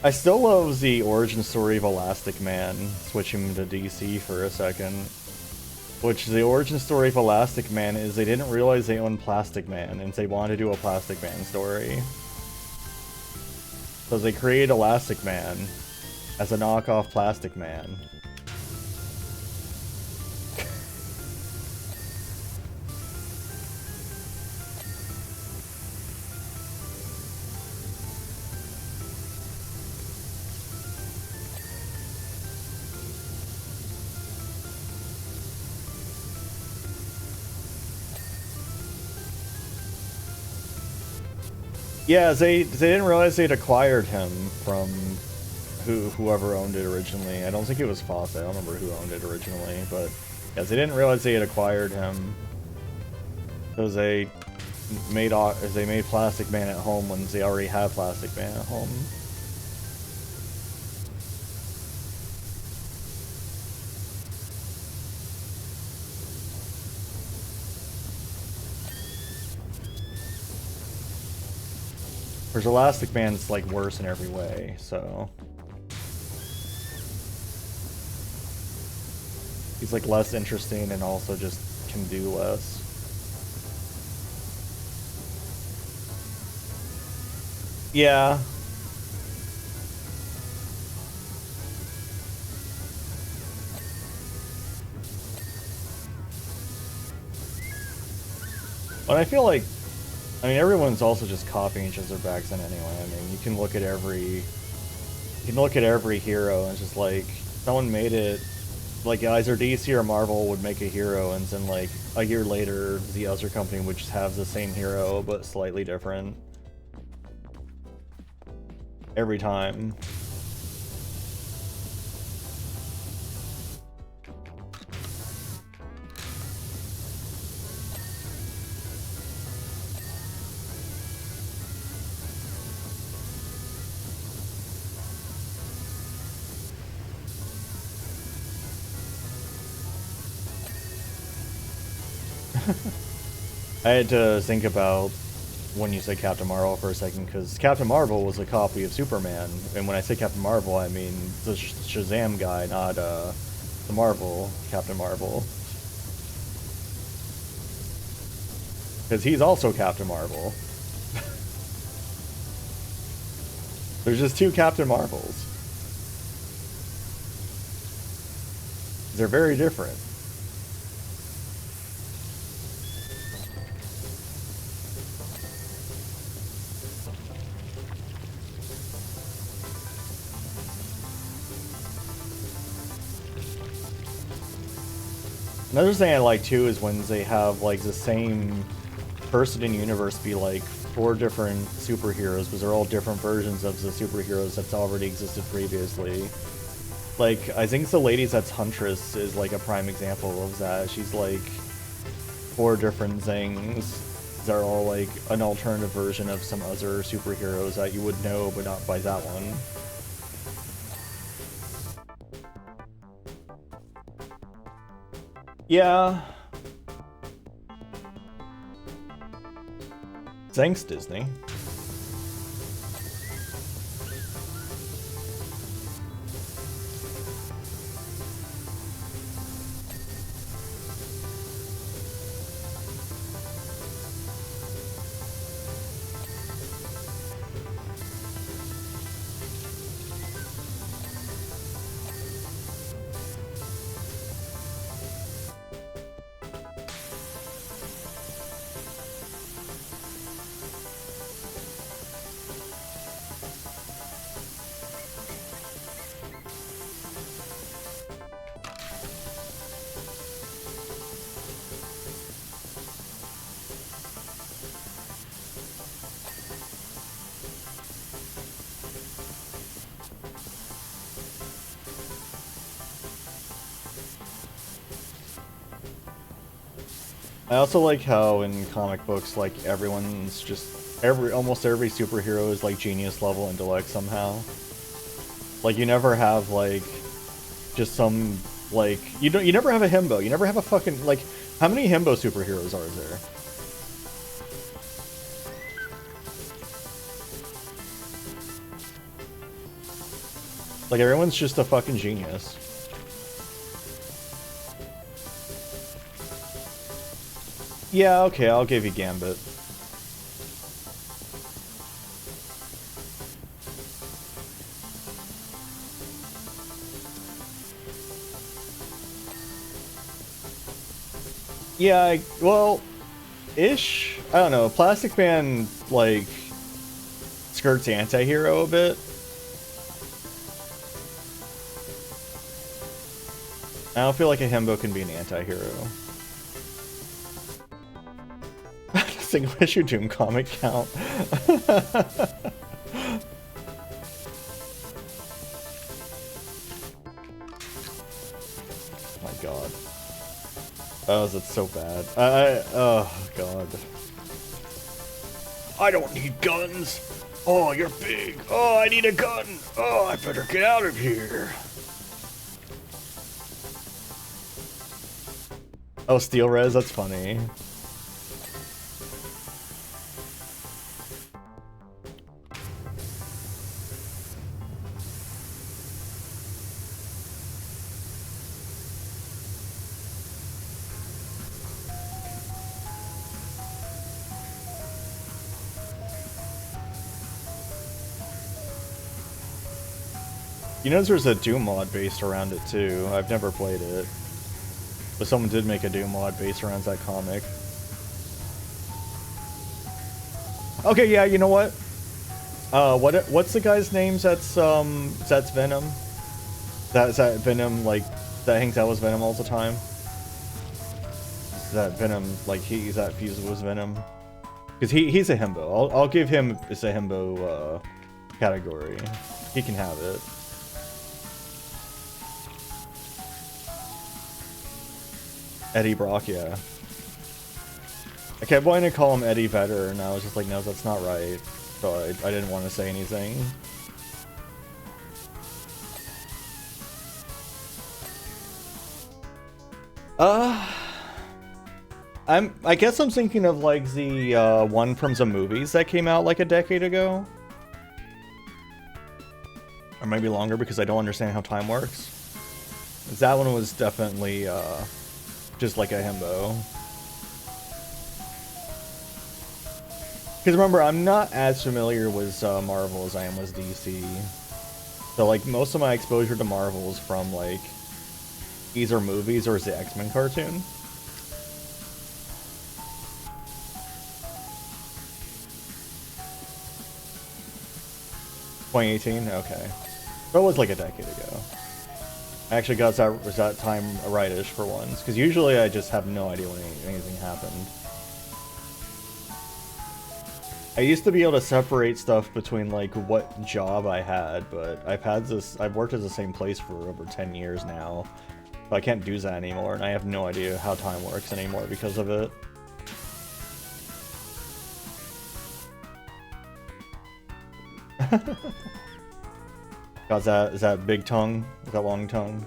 I still love the origin story of Elastic Man, switching him to DC for a second. Which, the origin story of Elastic Man is they didn't realize they owned Plastic Man, and they wanted to do a Plastic Man story. So they created Elastic Man as a knockoff Plastic Man. Yeah, they didn't realize they'd acquired him from whoever owned it originally. I don't think it was Fawcett. I don't remember who owned it originally, but yeah, they didn't realize they had acquired him. So they they made Plastic Man at home when they already have Plastic Man at home. Whereas Elastic Man's like worse in every way, so he's like less interesting and also just can do less. Yeah. But I feel like, I mean, everyone's also just copying each other's bags in anyway. I mean, you can look at every hero and it's just like, someone made it, like either DC or Marvel would make a hero and then like a year later the other company would just have the same hero but slightly different. Every time. I had to think about when you said Captain Marvel for a second, because Captain Marvel was a copy of Superman, and when I say Captain Marvel, I mean the Shazam guy, not the Marvel Captain Marvel. Because he's also Captain Marvel. There's just two Captain Marvels. They're very different. Another thing I like too is when they have like the same person in the universe be like 4 different superheroes, because they're all different versions of the superheroes that's already existed previously. Like, I think the lady that's Huntress is like a prime example of that. She's like 4 different things. They're all like an alternative version of some other superheroes that you would know, but not by that one. Yeah. Thanks, Disney. I also like how in comic books, like, everyone's just, almost every superhero is like genius level intellect somehow. Like, you never have like just some, like, you never have a himbo. You never have a fucking, like, how many himbo superheroes are there? Like, everyone's just a fucking genius. Yeah, okay, I'll give you Gambit. Yeah, well, ish. I don't know. Plastic Man, like, skirts anti-hero a bit. I don't feel like a himbo can be an anti-hero. Single issue Doom comic count. My god. Oh, that's so bad. Oh god. I don't need guns. Oh, you're big. Oh, I need a gun. Oh, I better get out of here. Oh, steel res, that's funny. You know there's a Doom mod based around it too. I've never played it. But someone did make a Doom mod based around that comic. Okay, yeah, you know what? What's the guy's name that's Venom? Is that Venom, like, that hangs out with Venom all the time? Is that Venom, like, he's that fused with Venom? Because he's a himbo. I'll give him as a himbo category. He can have it. Eddie Brock, yeah. I kept wanting to call him Eddie Vedder, and I was just like, no, that's not right. So I didn't want to say anything. I guess I'm thinking of like the one from some movies that came out like a decade ago. Or maybe longer because I don't understand how time works. That one was definitely just like a himbo. Because remember, I'm not as familiar with Marvel as I am with DC. So like most of my exposure to Marvel is from like either movies or the X-Men cartoon. (2018) Okay. That was like a decade ago. I actually got that time right-ish for once, because usually I just have no idea when anything happened. I used to be able to separate stuff between like what job I had, but I've worked at the same place for over 10 years now. So I can't do that anymore, and I have no idea how time works anymore because of it. Is that big tongue? Is that long tongue?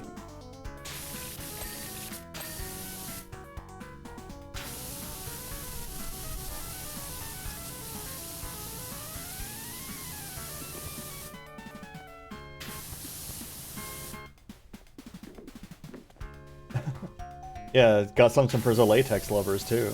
Yeah, it's got something for the latex lovers too.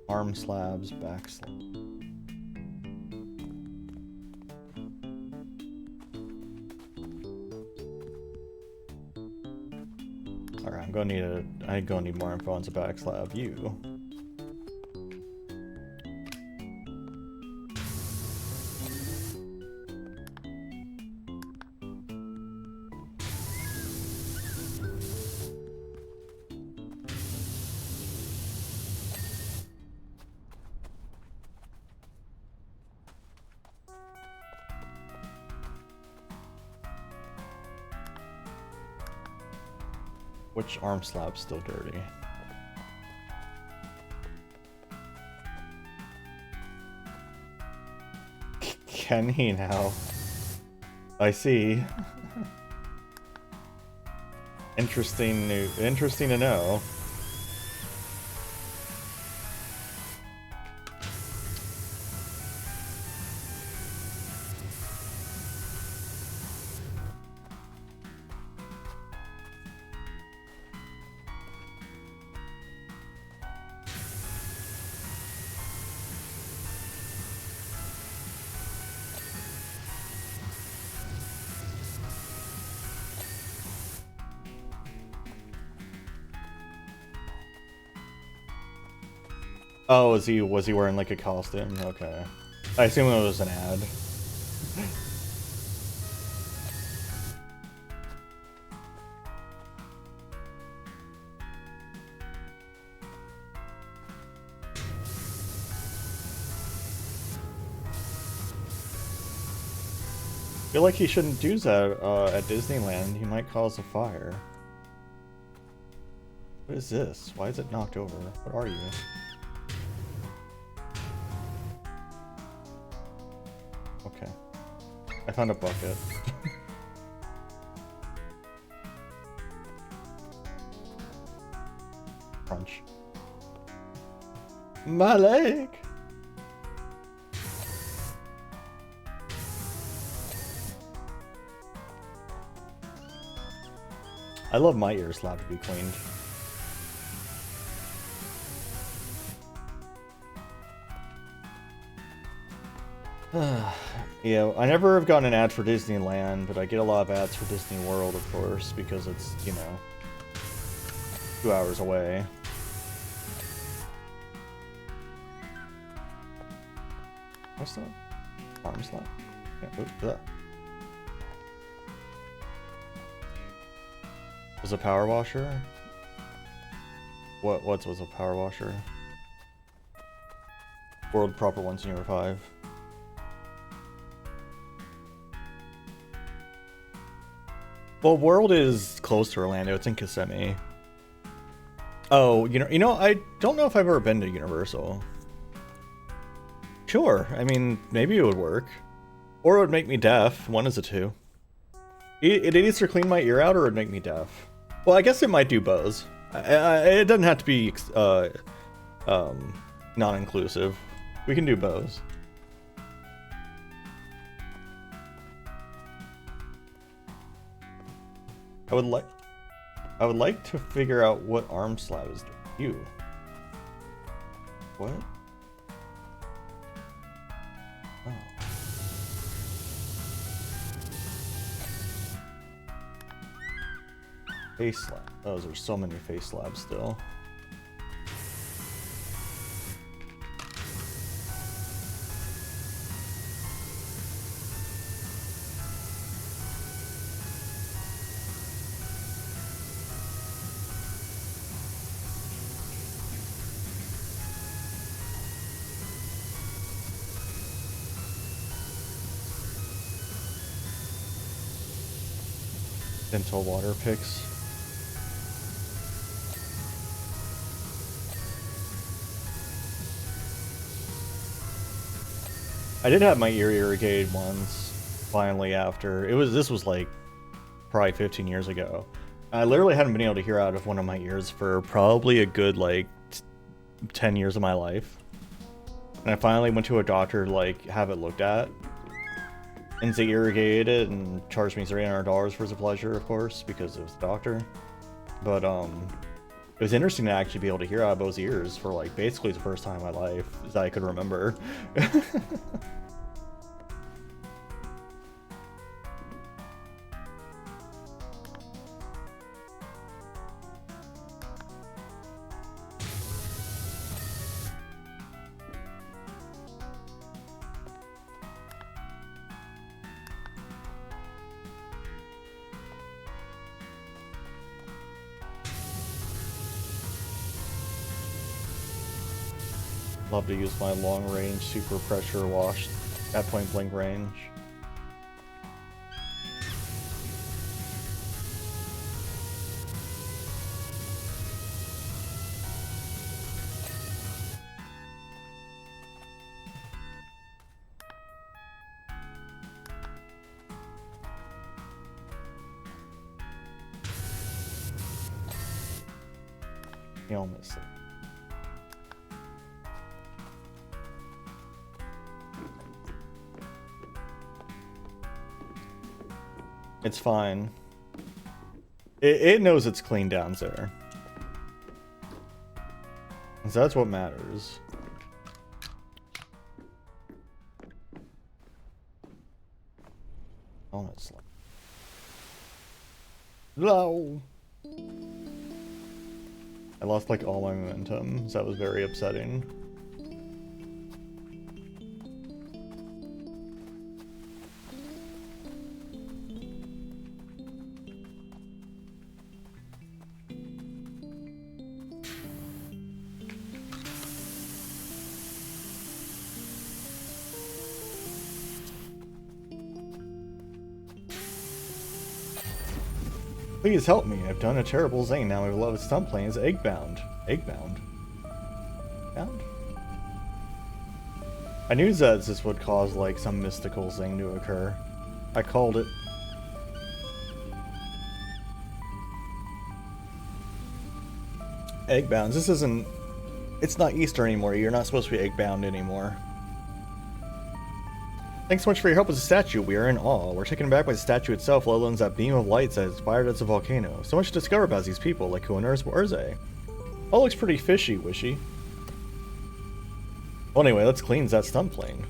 Arm slabs, back slab. Alright, I'm gonna need more info on the back slab. You. Which arm slab's still dirty? Can he now? I see. Interesting to know. Oh, was he wearing like a costume? Okay. I assume it was an ad. I feel like he shouldn't do that at Disneyland. He might cause a fire. What is this? Why is it knocked over? What are you? Okay. I found a bucket. Crunch. My leg! I love my ear slab to be cleaned. Yeah, I never have gotten an ad for Disneyland, but I get a lot of ads for Disney World, of course, because it's, you know, 2 hours away. What's that? Arm slap? Yeah, oops, that. Was a power washer? What was a power washer? World proper 1/5. Well, World is close to Orlando. It's in Kissimmee. Oh, you know, I don't know if I've ever been to Universal. Sure, I mean, maybe it would work. Or it would make me deaf. One is a two. It either clean my ear out or it would make me deaf. Well, I guess it might do both. It doesn't have to be non-inclusive. We can do both. I would like to figure out what arm slab is doing. You. What? Oh. Face slab. Oh, there's so many face slabs still. Dental water picks. I did have my ear irrigated once, finally after. This was like probably 15 years ago. I literally hadn't been able to hear out of one of my ears for probably a good like 10 years of my life. And I finally went to a doctor to like have it looked at. And they irrigated it and charged me $300 for the pleasure, of course, because it was the doctor. But it was interesting to actually be able to hear out of both ears for like basically the first time in my life that I could remember. Love to use my long range super pressure wash at point blank range. You almost see. It's fine. It knows it's clean down there. So that's what matters. Honestly. No. I lost like all my momentum, so that was very upsetting. Please help me. I've done a terrible thing. Now my beloved stunt plane is egg-bound. Egg-bound? Bound? I knew that this would cause, like, some mystical thing to occur. I called it. Egg-bound. This isn't... It's not Easter anymore. You're not supposed to be egg-bound anymore. Thanks so much for your help with the statue. We are in awe. We're taken aback by the statue itself, let alone that beam of light that is fired at the volcano. So much to discover about these people, like who on earth were they? All looks pretty fishy-wishy. Well, anyway, let's cleanse that stunt plane.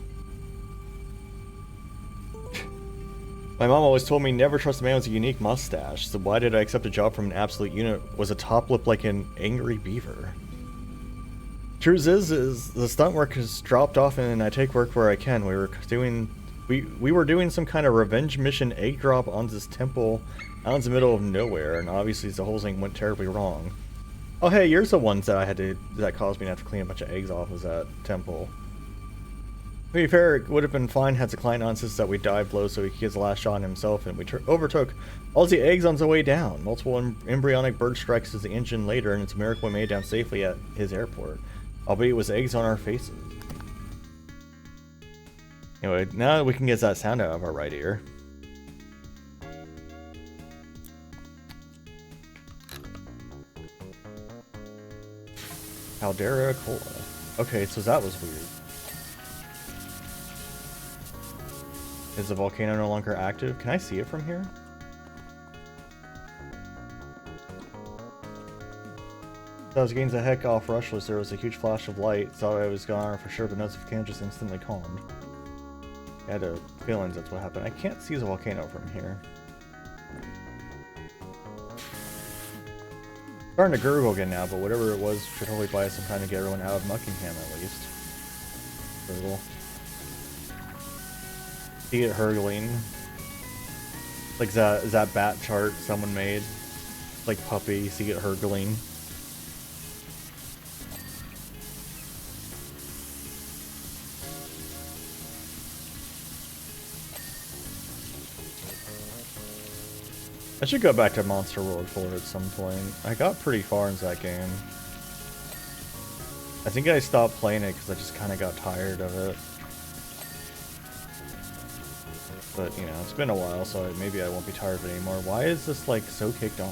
My mom always told me never trust a man with a unique mustache, so why did I accept a job from an absolute unit with a top lip like an angry beaver? Truth is the stunt work has dropped off and I take work where I can. We were doing some kind of revenge mission egg drop on this temple out in the middle of nowhere, and obviously the whole thing went terribly wrong. Oh hey, here's the ones that caused me to have to clean a bunch of eggs off of that temple. To be fair, it would have been fine had the client insisted that we dive low so he could get the last shot on himself, and we overtook all the eggs on the way down. Multiple embryonic bird strikes as the engine later, and it's a miracle we made it down safely at his airport. Albeit with eggs on our faces. Anyway, now we can get that sound out of our right ear. Caldera Cola. Okay, so that was weird. Is the volcano no longer active? Can I see it from here? I was getting the heck off rushless. There was a huge flash of light. Thought I was gone for sure, but notification just instantly calmed. I had a feeling that's what happened. I can't see the volcano from here. Starting to gurgle again now, but whatever it was should hopefully buy us some time to get everyone out of Muckingham at least. Gurgle. See it hurgling. Like that bat chart someone made. Like puppy, see it hurgling. I should go back to Monster World 4 at some point. I got pretty far into that game. I think I stopped playing it because I just kind of got tired of it. But, you know, it's been a while, so maybe I won't be tired of it anymore. Why is this, like, so kicked on?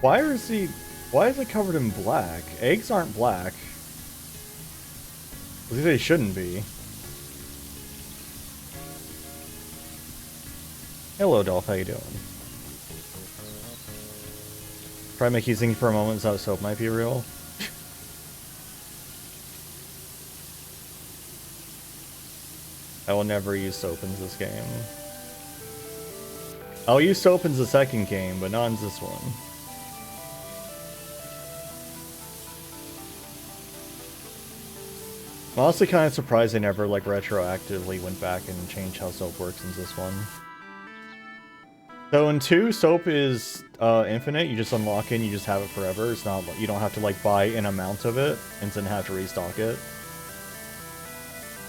Why is it covered in black? Eggs aren't black. At least they shouldn't be. Hello, Dolph. How you doing? Try make you think for a moment that soap might be real. I will never use soap in this game. I'll use soap in the second game, but not in this one. I'm honestly kind of surprised they never, like, retroactively went back and changed how soap works in this one. So in 2, soap is infinite. You just unlock it and you just have it forever. It's not, you don't have to, like, buy an amount of it and then have to restock it.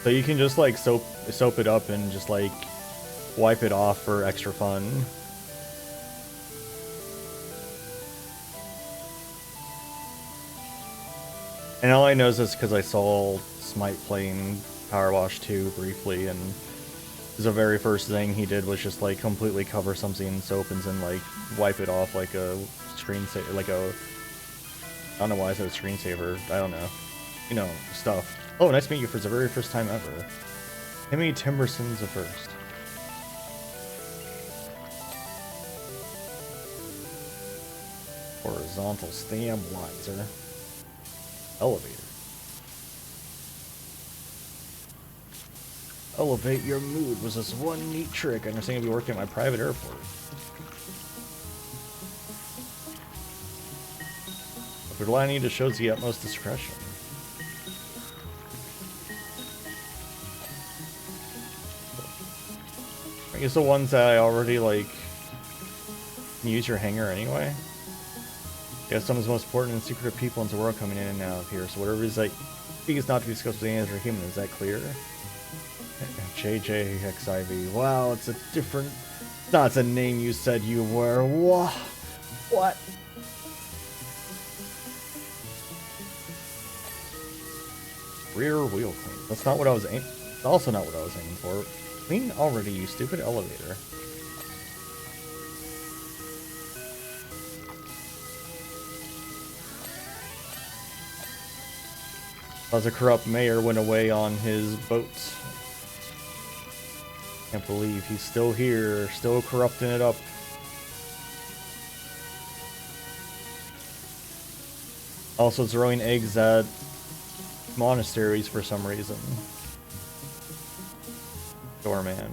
So you can just, like, soap it up and just, like, wipe it off for extra fun. And all I know is this because I saw Smite playing PowerWash 2 briefly, and the very first thing he did was just like completely cover something in soap and then like wipe it off like a screensaver, like a, I don't know why I said screensaver, I don't know, you know, stuff. Oh, nice to meet you for the very first time ever. Timmy Timberson's the first. Horizontal stabilizer. Elevator. Elevate your mood was this one neat trick. I understand you'll be working at my private airport. If you're lying, to shows the utmost discretion. I guess the ones that I already like can use your hanger anyway. Yeah, someone's most important and secretive people in the world coming in and out of here. So whatever is like, speak is not to be discussed with aliens or human. Is that clear? JJXIV. Wow, it's a different. That's the name you said you were. What? Rear wheel clean. That's not what I was aiming. Also not what I was aiming for. Clean already, you stupid elevator. As a corrupt mayor went away on his boat. Can't believe he's still here, still corrupting it up. Also throwing eggs at monasteries for some reason. Doorman.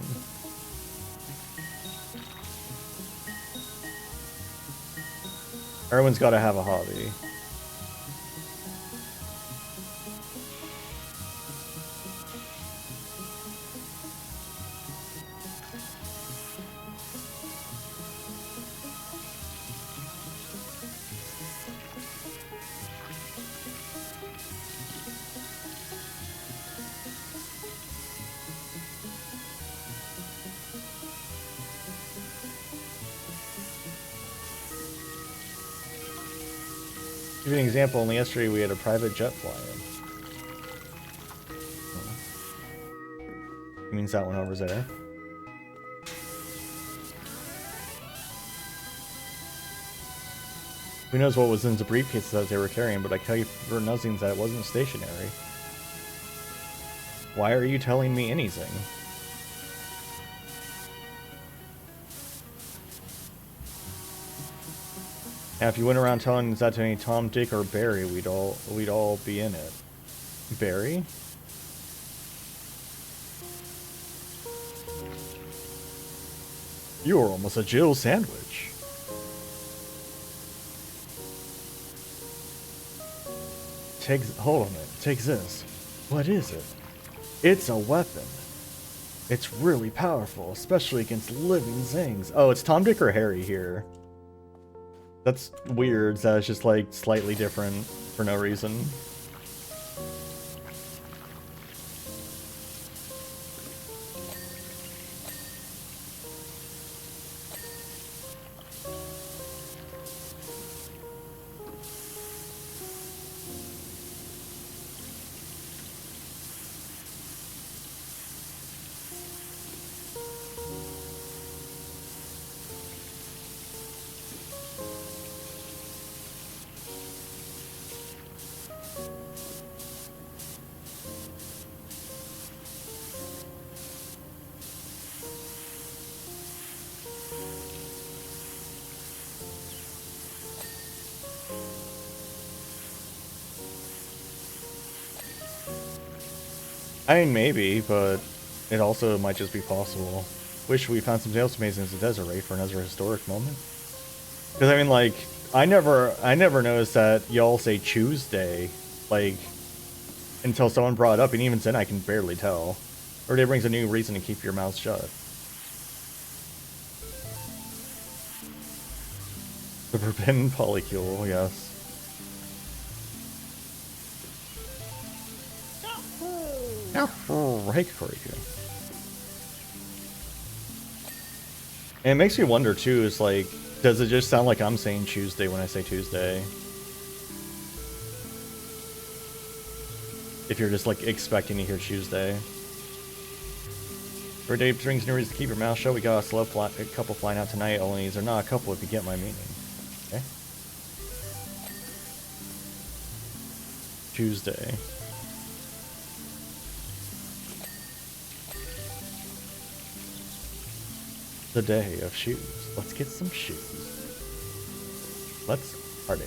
Everyone's got to have a hobby. To give you an example, only yesterday we had a private jet fly in. It means that one over there. Who knows what was in the briefcase that they were carrying, but I tell you for nothing that it wasn't stationary. Why are you telling me anything? Now, if you went around telling that to any Tom, Dick, or Barry, we'd all be in it. Barry? You were almost a Jill sandwich. Hold on a minute. Take this. What is it? It's a weapon. It's really powerful, especially against living things. Oh, it's Tom, Dick, or Harry here. That's weird, that it's just like slightly different for no reason. I mean, maybe, but it also might just be possible. Wish we found something else amazing in the desert, right, for another historic moment. Because I mean, like, I never noticed that y'all say Tuesday, like, until someone brought it up, and even then I can barely tell. Or it brings a new reason to keep your mouth shut. The forbidden polycule, yes. Right, Koryu. And it makes me wonder too, is like, does it just sound like I'm saying Tuesday when I say Tuesday? If you're just like expecting to hear Tuesday. For day brings new reason to keep your mouth shut. We got a couple flying out tonight. Only they're not a couple if you get my meaning. Okay. Tuesday. The day of shoes. Let's get some shoes. Let's party.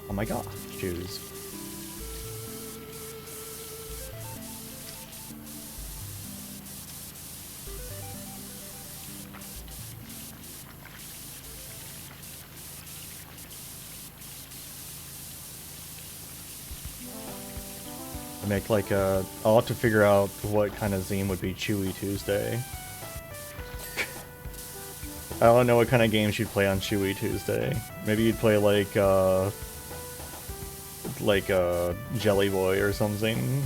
Oh my god, shoes. make like a... I'll have to figure out what kind of zine would be Chewy Tuesday. I don't know what kind of games you'd play on Chewy Tuesday. Maybe you'd play like Jelly Boy or something.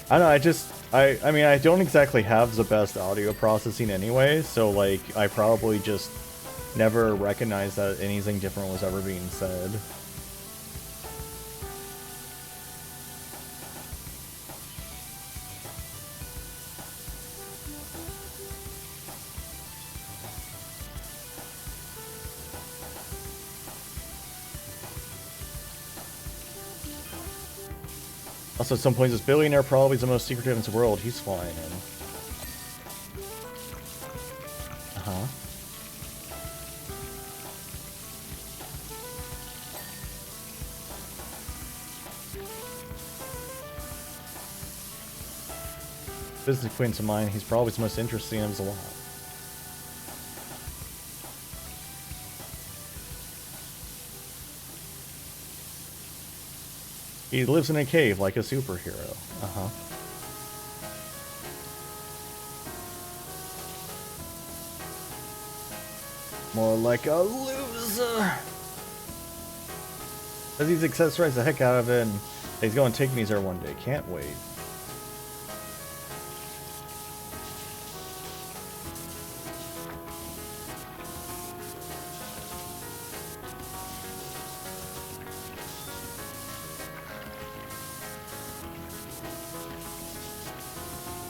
I don't know, I mean, I don't exactly have the best audio processing anyway, so, like, I probably just never recognized that anything different was ever being said. Also, at some point, this billionaire probably is the most secretive in the world. He's flying in. Uh-huh. Business acquaintance of mine, he's probably the most interesting of us a lot. He lives in a cave like a superhero. Uh-huh. More like a loser. As he's accessorized the heck out of it, and he's going to take me there one day. Can't wait.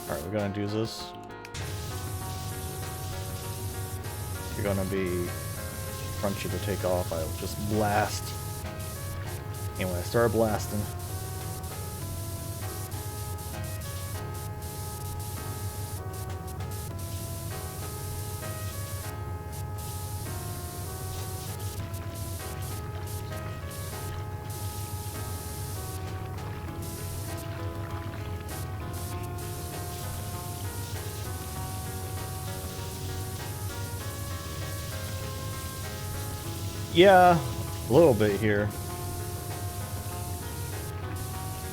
Alright, we're gonna do this. You're gonna be crunchy to take off. I'll just blast. Anyway, I started blasting. Yeah, a little bit here.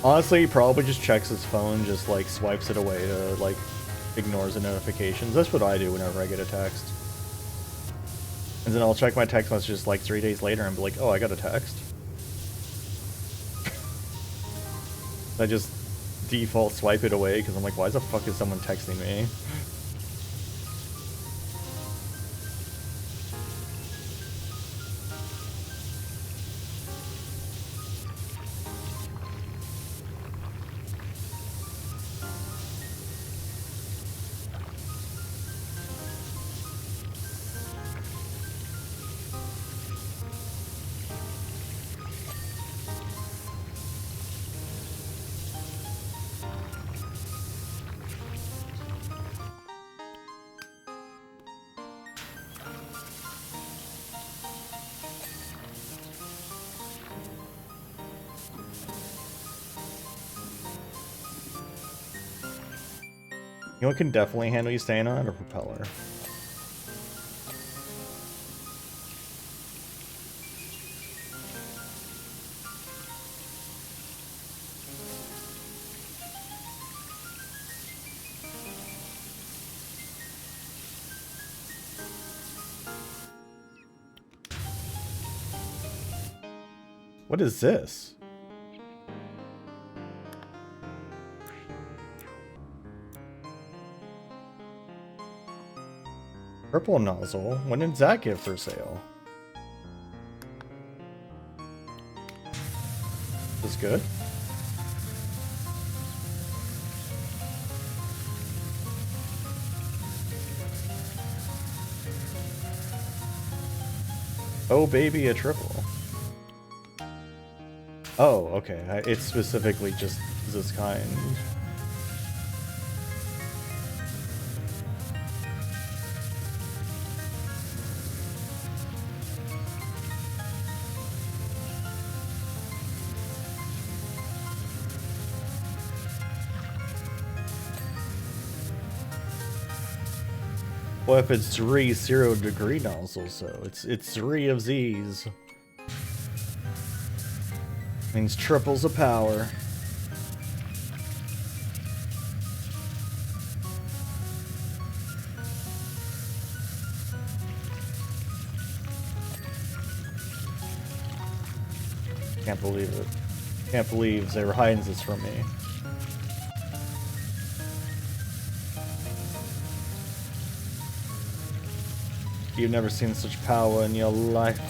Honestly, he probably just checks his phone, just like swipes it away to like ignores the notifications. That's what I do whenever I get a text. And then I'll check my text messages like 3 days later and be like, oh, I got a text. I just default swipe it away because I'm like, why the fuck is someone texting me? You know what can definitely handle you staying on? A propeller. What is this? Purple nozzle? When did that get for sale? Is this good? Oh baby, a triple. Oh, okay. It's specifically just this kind. Well, if it's 3 0-degree nozzles, so it's 3 of these. Means triples the power. Can't believe it. Can't believe they were hiding this from me. You've never seen such power in your life.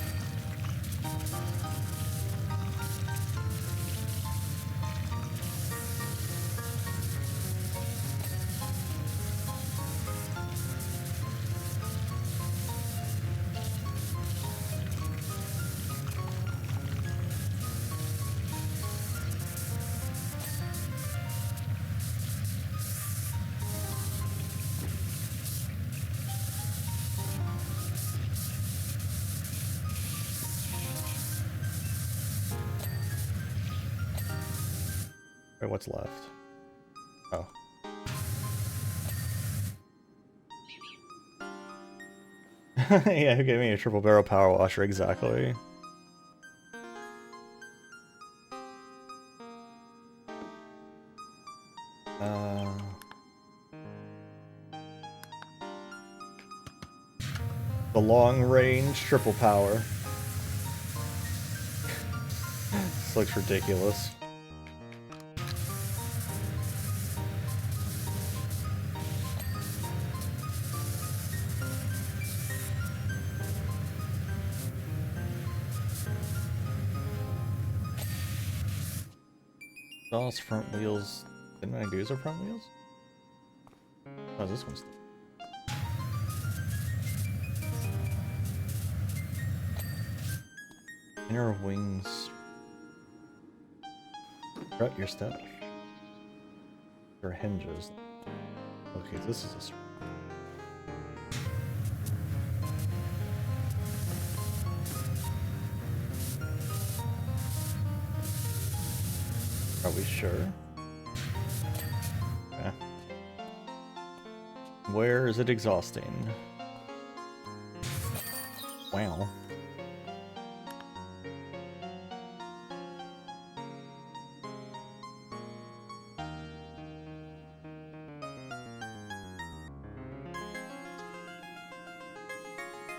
Wait, what's left? Oh. Yeah, who gave me a triple barrel power washer exactly? The long range triple power. This looks ridiculous. Those front wheels. Didn't I do the front wheels? Oh, this one's. Inner wings. Strut your stuff. Your hinges. Okay, this is a. Are we sure? Yeah. Where is it exhausting? Wow.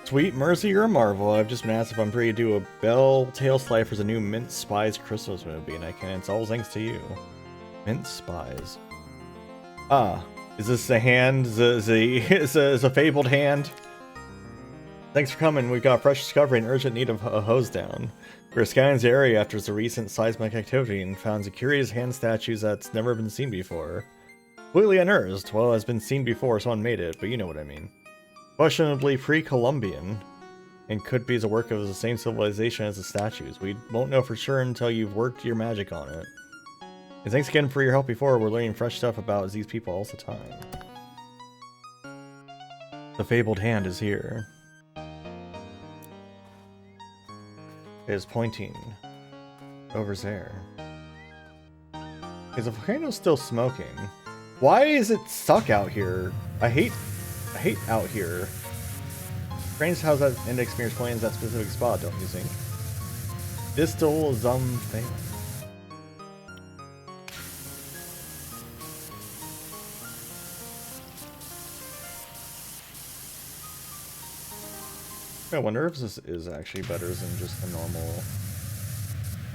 Sweet mercy, you're a marvel. I've just been asked if I'm free to do a bell tail slide for the new Mint Spies Christmas movie, and I can. It's all thanks to you. Mint Spies. Ah, is this a hand? Is a fabled hand? Thanks for coming. We've got a fresh discovery and urgent need of a hose down. We're scanning the area after the recent seismic activity and found a curious hand statues that's never been seen before. Completely unearthed. Well, it's been seen before, someone made it, but you know what I mean. Questionably pre-Columbian, and could be the work of the same civilization as the statues. We won't know for sure until you've worked your magic on it. And thanks again for your help before. We're learning fresh stuff about these people all the time. The fabled hand is here. It is pointing over there. Is the volcano still smoking? Why is it stuck out here? I hate out here. Strange how that index experience plans that specific spot, don't you think? Distal thing. I wonder if this is actually better than just a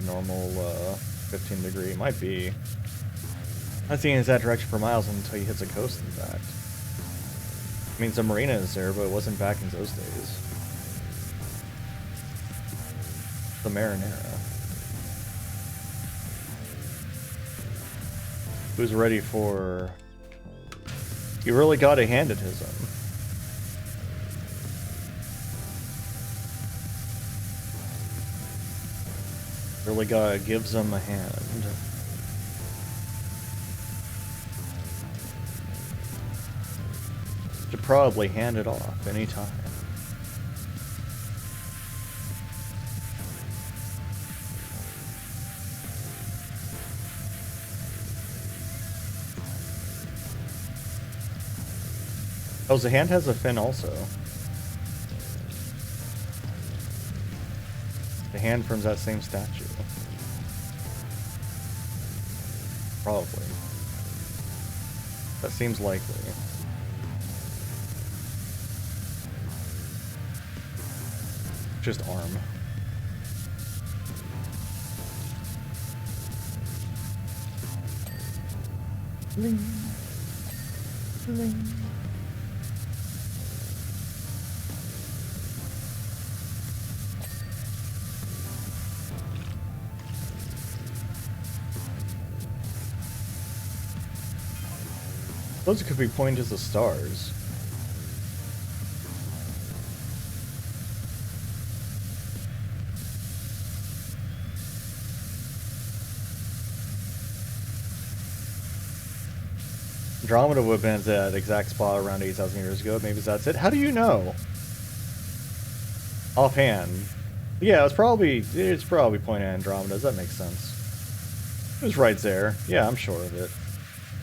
normal 15 degree. It might be. Not seeing that direction for miles until you hit the coast, in fact. I mean, the marina is there, but it wasn't back in those days. The marinara. Who's ready for... You really gotta hand it to him. Really gotta give them a hand. Should probably hand it off anytime. Oh, the hand has a fin also. The hand from that same statue. Probably. That seems likely. Just arm. Bling. Bling. Those could be pointing to the stars. Andromeda would have been at that exact spot around 8,000 years ago. Maybe that's it. How do you know? Offhand. Yeah, it's probably pointing at Andromeda. Does that make sense? It was right there. Yeah, I'm sure of it.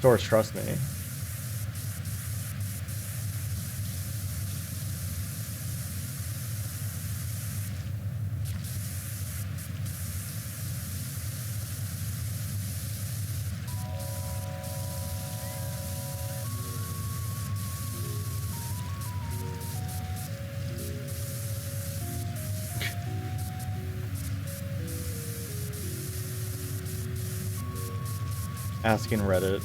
Source, trust me. Asking Reddit.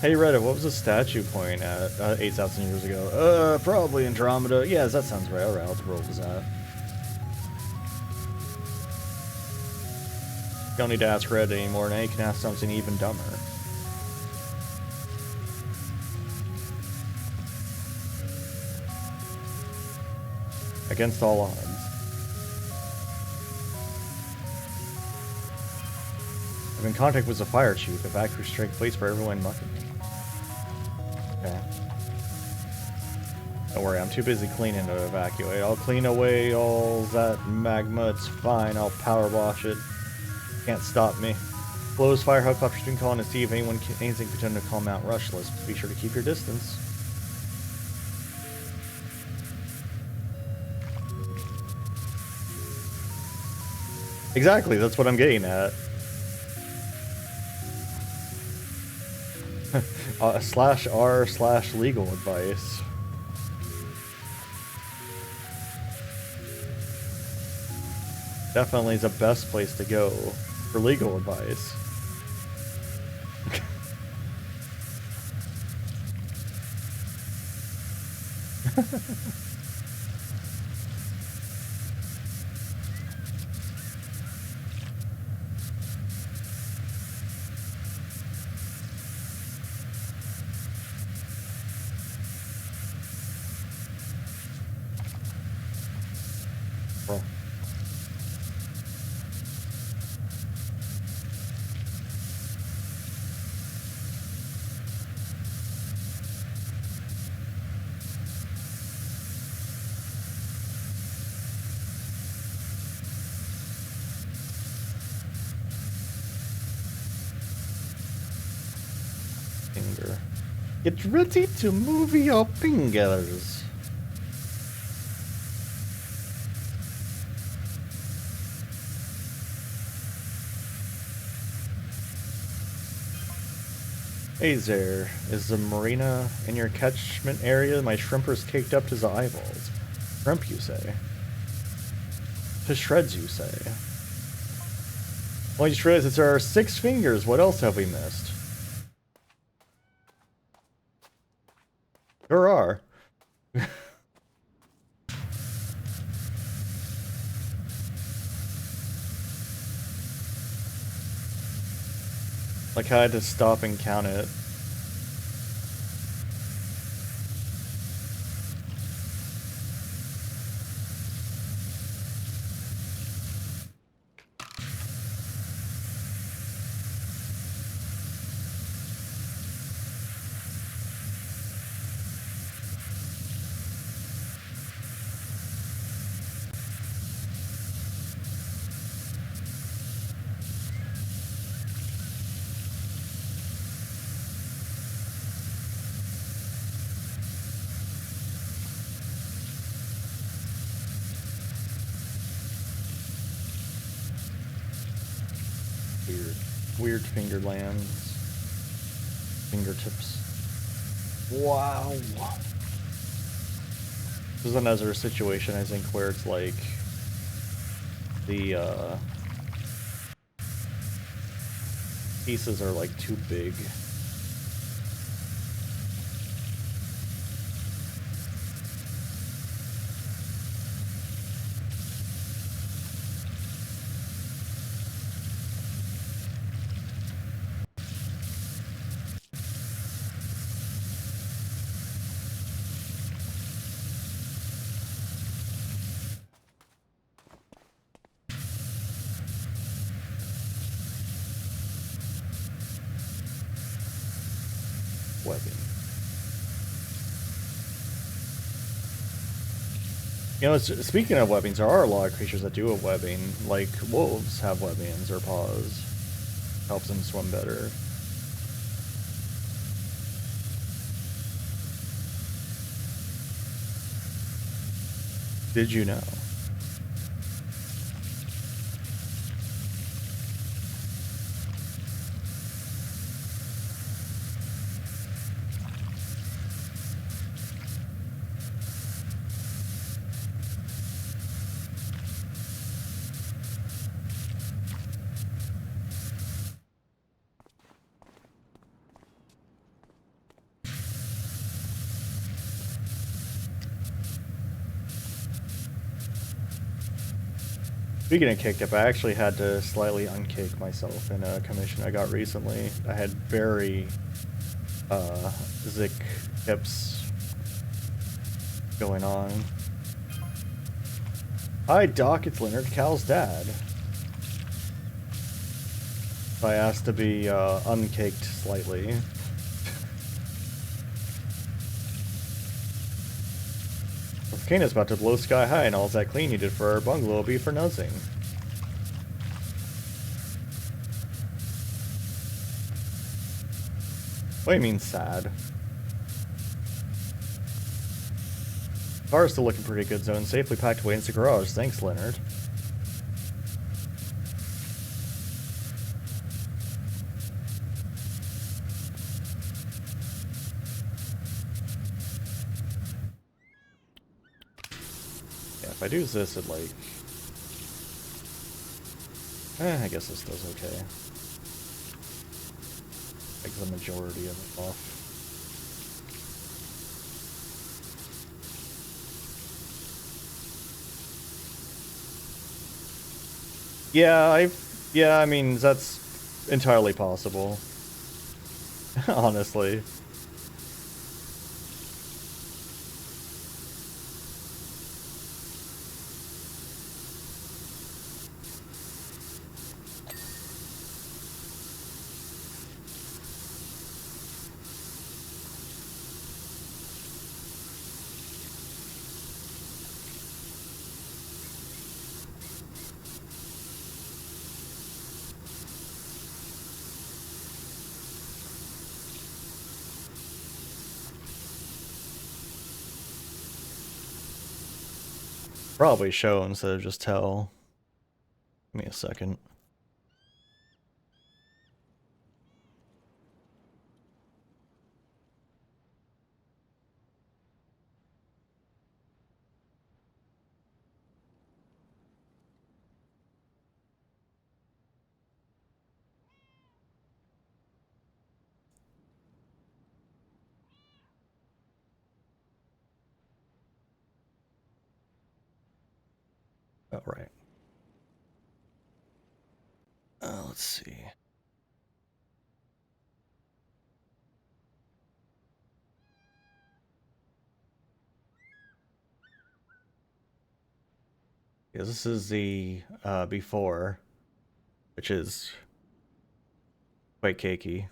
Hey Reddit, what was the statue point at 8,000 years ago? Probably Andromeda. Yeah, that sounds right. Alright, I'll roll with that. You don't need to ask Reddit anymore. Now you can ask something even dumber. Against all odds. I'm in contact with the fire chief. Evacuate strike place for everyone mucking me. Okay. Don't worry, I'm too busy cleaning to evacuate. I'll clean away all that magma. It's fine. I'll power wash it. Can't stop me. Blows fire helicopters been calling to see if anything pretending to call Mount Rush. Let's be sure to keep your distance. Exactly, that's what I'm getting at. /r/legal advice. Definitely the best place to go for legal advice. Get ready to move your fingers. Hey there, is the marina in your catchment area? My shrimper's caked up to the eyeballs. Shrimp, you say? To shreds, you say? Well, you just realized there are 6 fingers. What else have we missed? There are. Like, I had to stop and count it. Weird. Weird fingerlands. Fingertips. Wow. This is another situation, I think, where it's like the pieces are like too big. Webbing. You know, speaking of webbings, there are a lot of creatures that do have webbing, like wolves have webbings or paws. Helps them swim better. Did you know? Speaking of kicked up, I actually had to slightly uncake myself in a commission I got recently. I had very zick hips going on. Hi Doc, it's Leonard, Cal's dad. I asked to be uncaked slightly. Volcano's about to blow sky high, and all that clean you did for our bungalow will be for nothing. What do you mean, sad? Car's still looking pretty good, Zone. Safely packed away into the garage. Thanks, Leonard. Yeah, if I do this, it like... I guess this does okay. Like the majority of it off. Yeah, I mean, that's entirely possible. Honestly. Probably show instead of just tell. Give me a second. Oh, right. Let's see. Yeah, this is the before, which is quite cakey.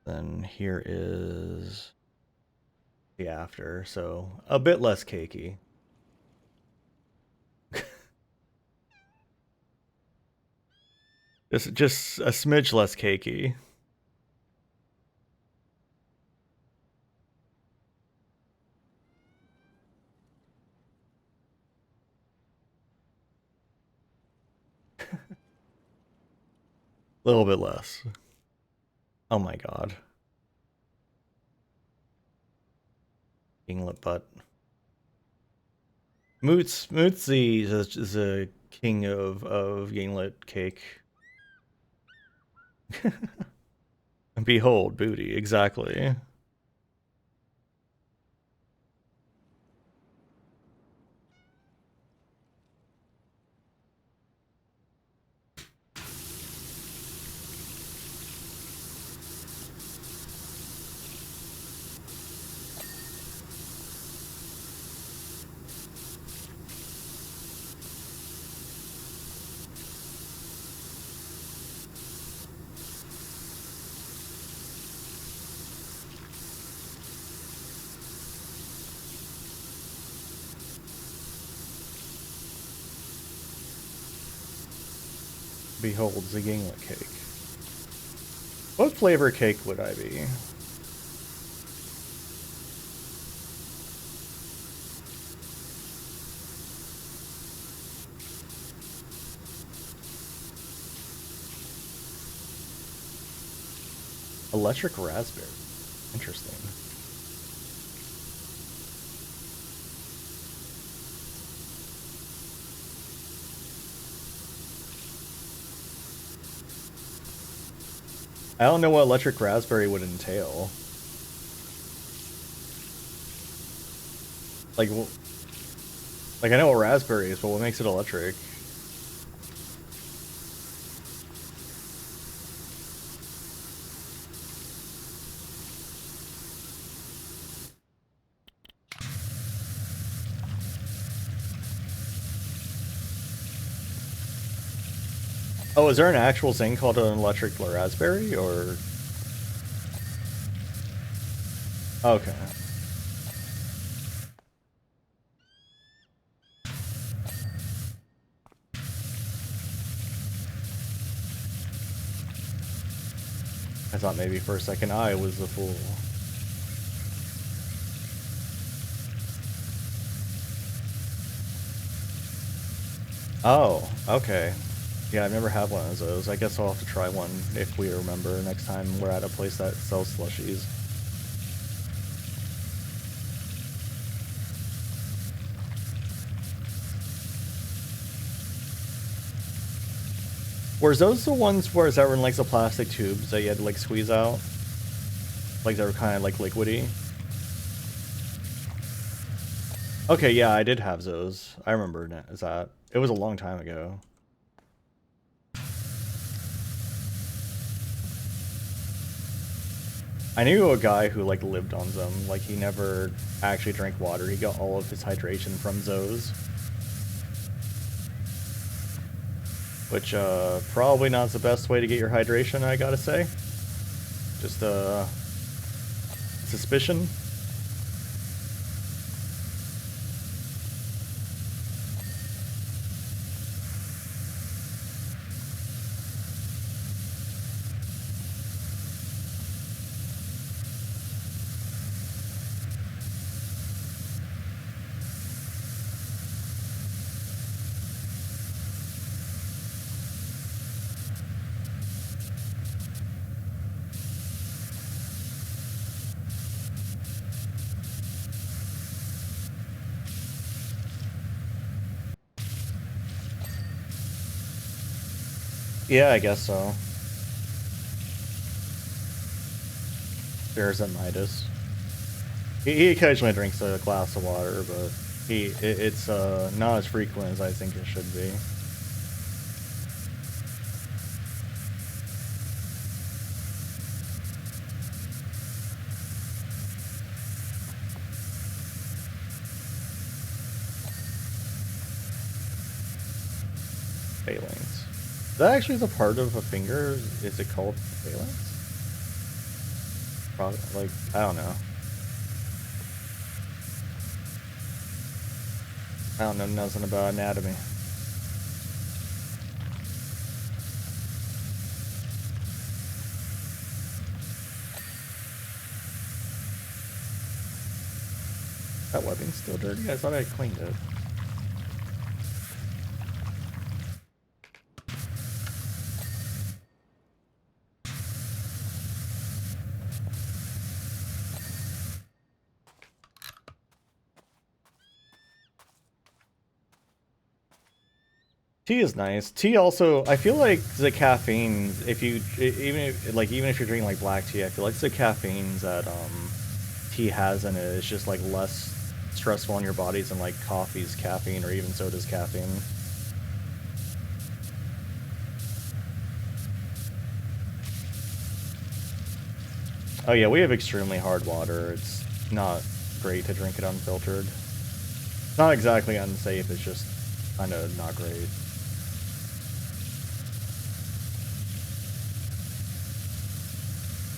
Then here is the after, so a bit less cakey. Just a smidge less cakey. A little bit less. Oh my god. Yinglet butt. Mootsie is a king of Yinglet cake. Behold, booty, exactly. Behold, the Yinglet cake. What flavor cake would I be? Electric raspberry. Interesting. I don't know what electric raspberry would entail. Like I know what raspberry is, but what makes it electric? Oh, is there an actual thing called an electric raspberry, or? Okay. I thought maybe for a second I was the fool. Oh, okay. Yeah, I've never had one of those. I guess I'll have to try one if we remember next time we're at a place that sells slushies. Were those the ones where that were in like the plastic tubes that you had to like squeeze out? Like they were kind of like liquidy? Okay, yeah, I did have those. I remember that. It was a long time ago. I knew a guy who like lived on them. Like he never actually drank water. He got all of his hydration from those. Which probably not the best way to get your hydration, I gotta say. Just suspicion. Yeah, I guess so. Bears at Midas. He occasionally drinks a glass of water, but it's not as frequent as I think it should be. Phalanx. Is that actually the part of a finger? Is it called phalanx? Probably, like, I don't know. I don't know nothing about anatomy. That webbing's still dirty? I thought I cleaned it. Tea is nice. Tea also, I feel like the caffeine, if you even if you're drinking like black tea, I feel like the caffeines that tea has in it is just like less stressful on your bodies than like coffee's caffeine or even soda's caffeine. Oh yeah, we have extremely hard water. It's not great to drink it unfiltered. Not exactly unsafe, it's just kind of not great.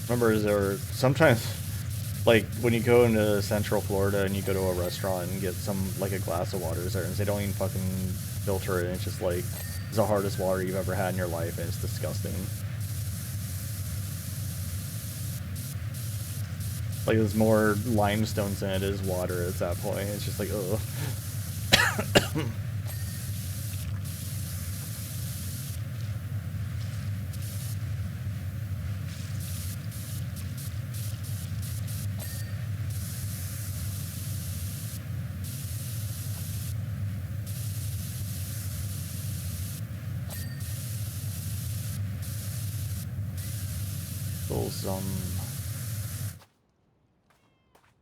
Remember, there sometimes, like, when you go into Central Florida and you go to a restaurant and get like, a glass of water there, and they don't even fucking filter it, and it's just, like, it's the hardest water you've ever had in your life, and it's disgusting. Like, there's more limestones than it is water at that point. It's just like, ugh.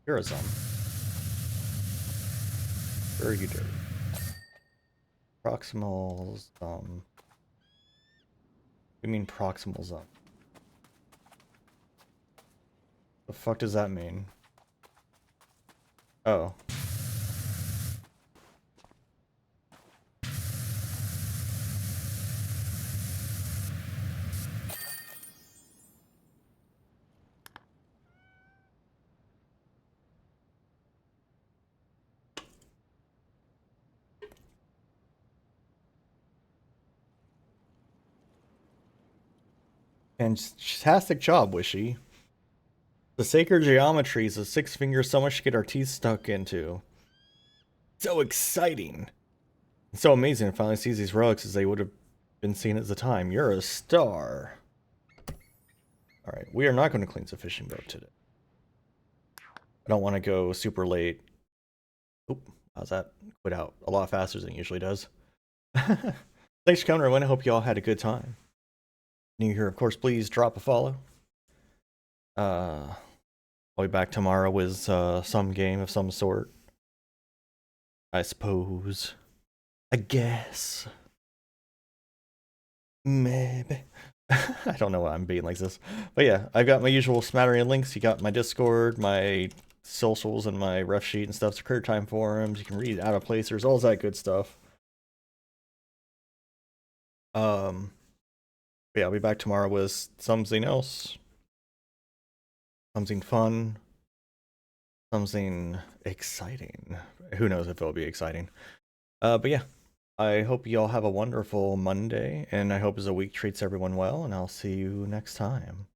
You're a Where are you dirty? Proximal What do you mean proximal zone? The fuck does that mean? Oh. Fantastic job, Wishy. The sacred geometry is a six-finger so much to get our teeth stuck into. So exciting. It's so amazing to finally see these relics as they would have been seen at the time. You're a star. Alright, we are not going to cleanse the fishing boat today. I don't want to go super late. Oop, how's that? Quit out a lot faster than it usually does. Thanks for coming, everyone. I hope you all had a good time. New here, of course, please drop a follow. I'll be back tomorrow with some game of some sort. I suppose. I guess. Maybe. I don't know why I'm being like this. But yeah, I've got my usual smattering of links. You got my Discord, my socials, and my ref sheet and stuff. So career time forums. You can read out of placers, all that good stuff. Yeah, I'll be back tomorrow with something else. Something fun. Something exciting. Who knows if it'll be exciting. But yeah, I hope you all have a wonderful Monday, and I hope as the week treats everyone well, and I'll see you next time.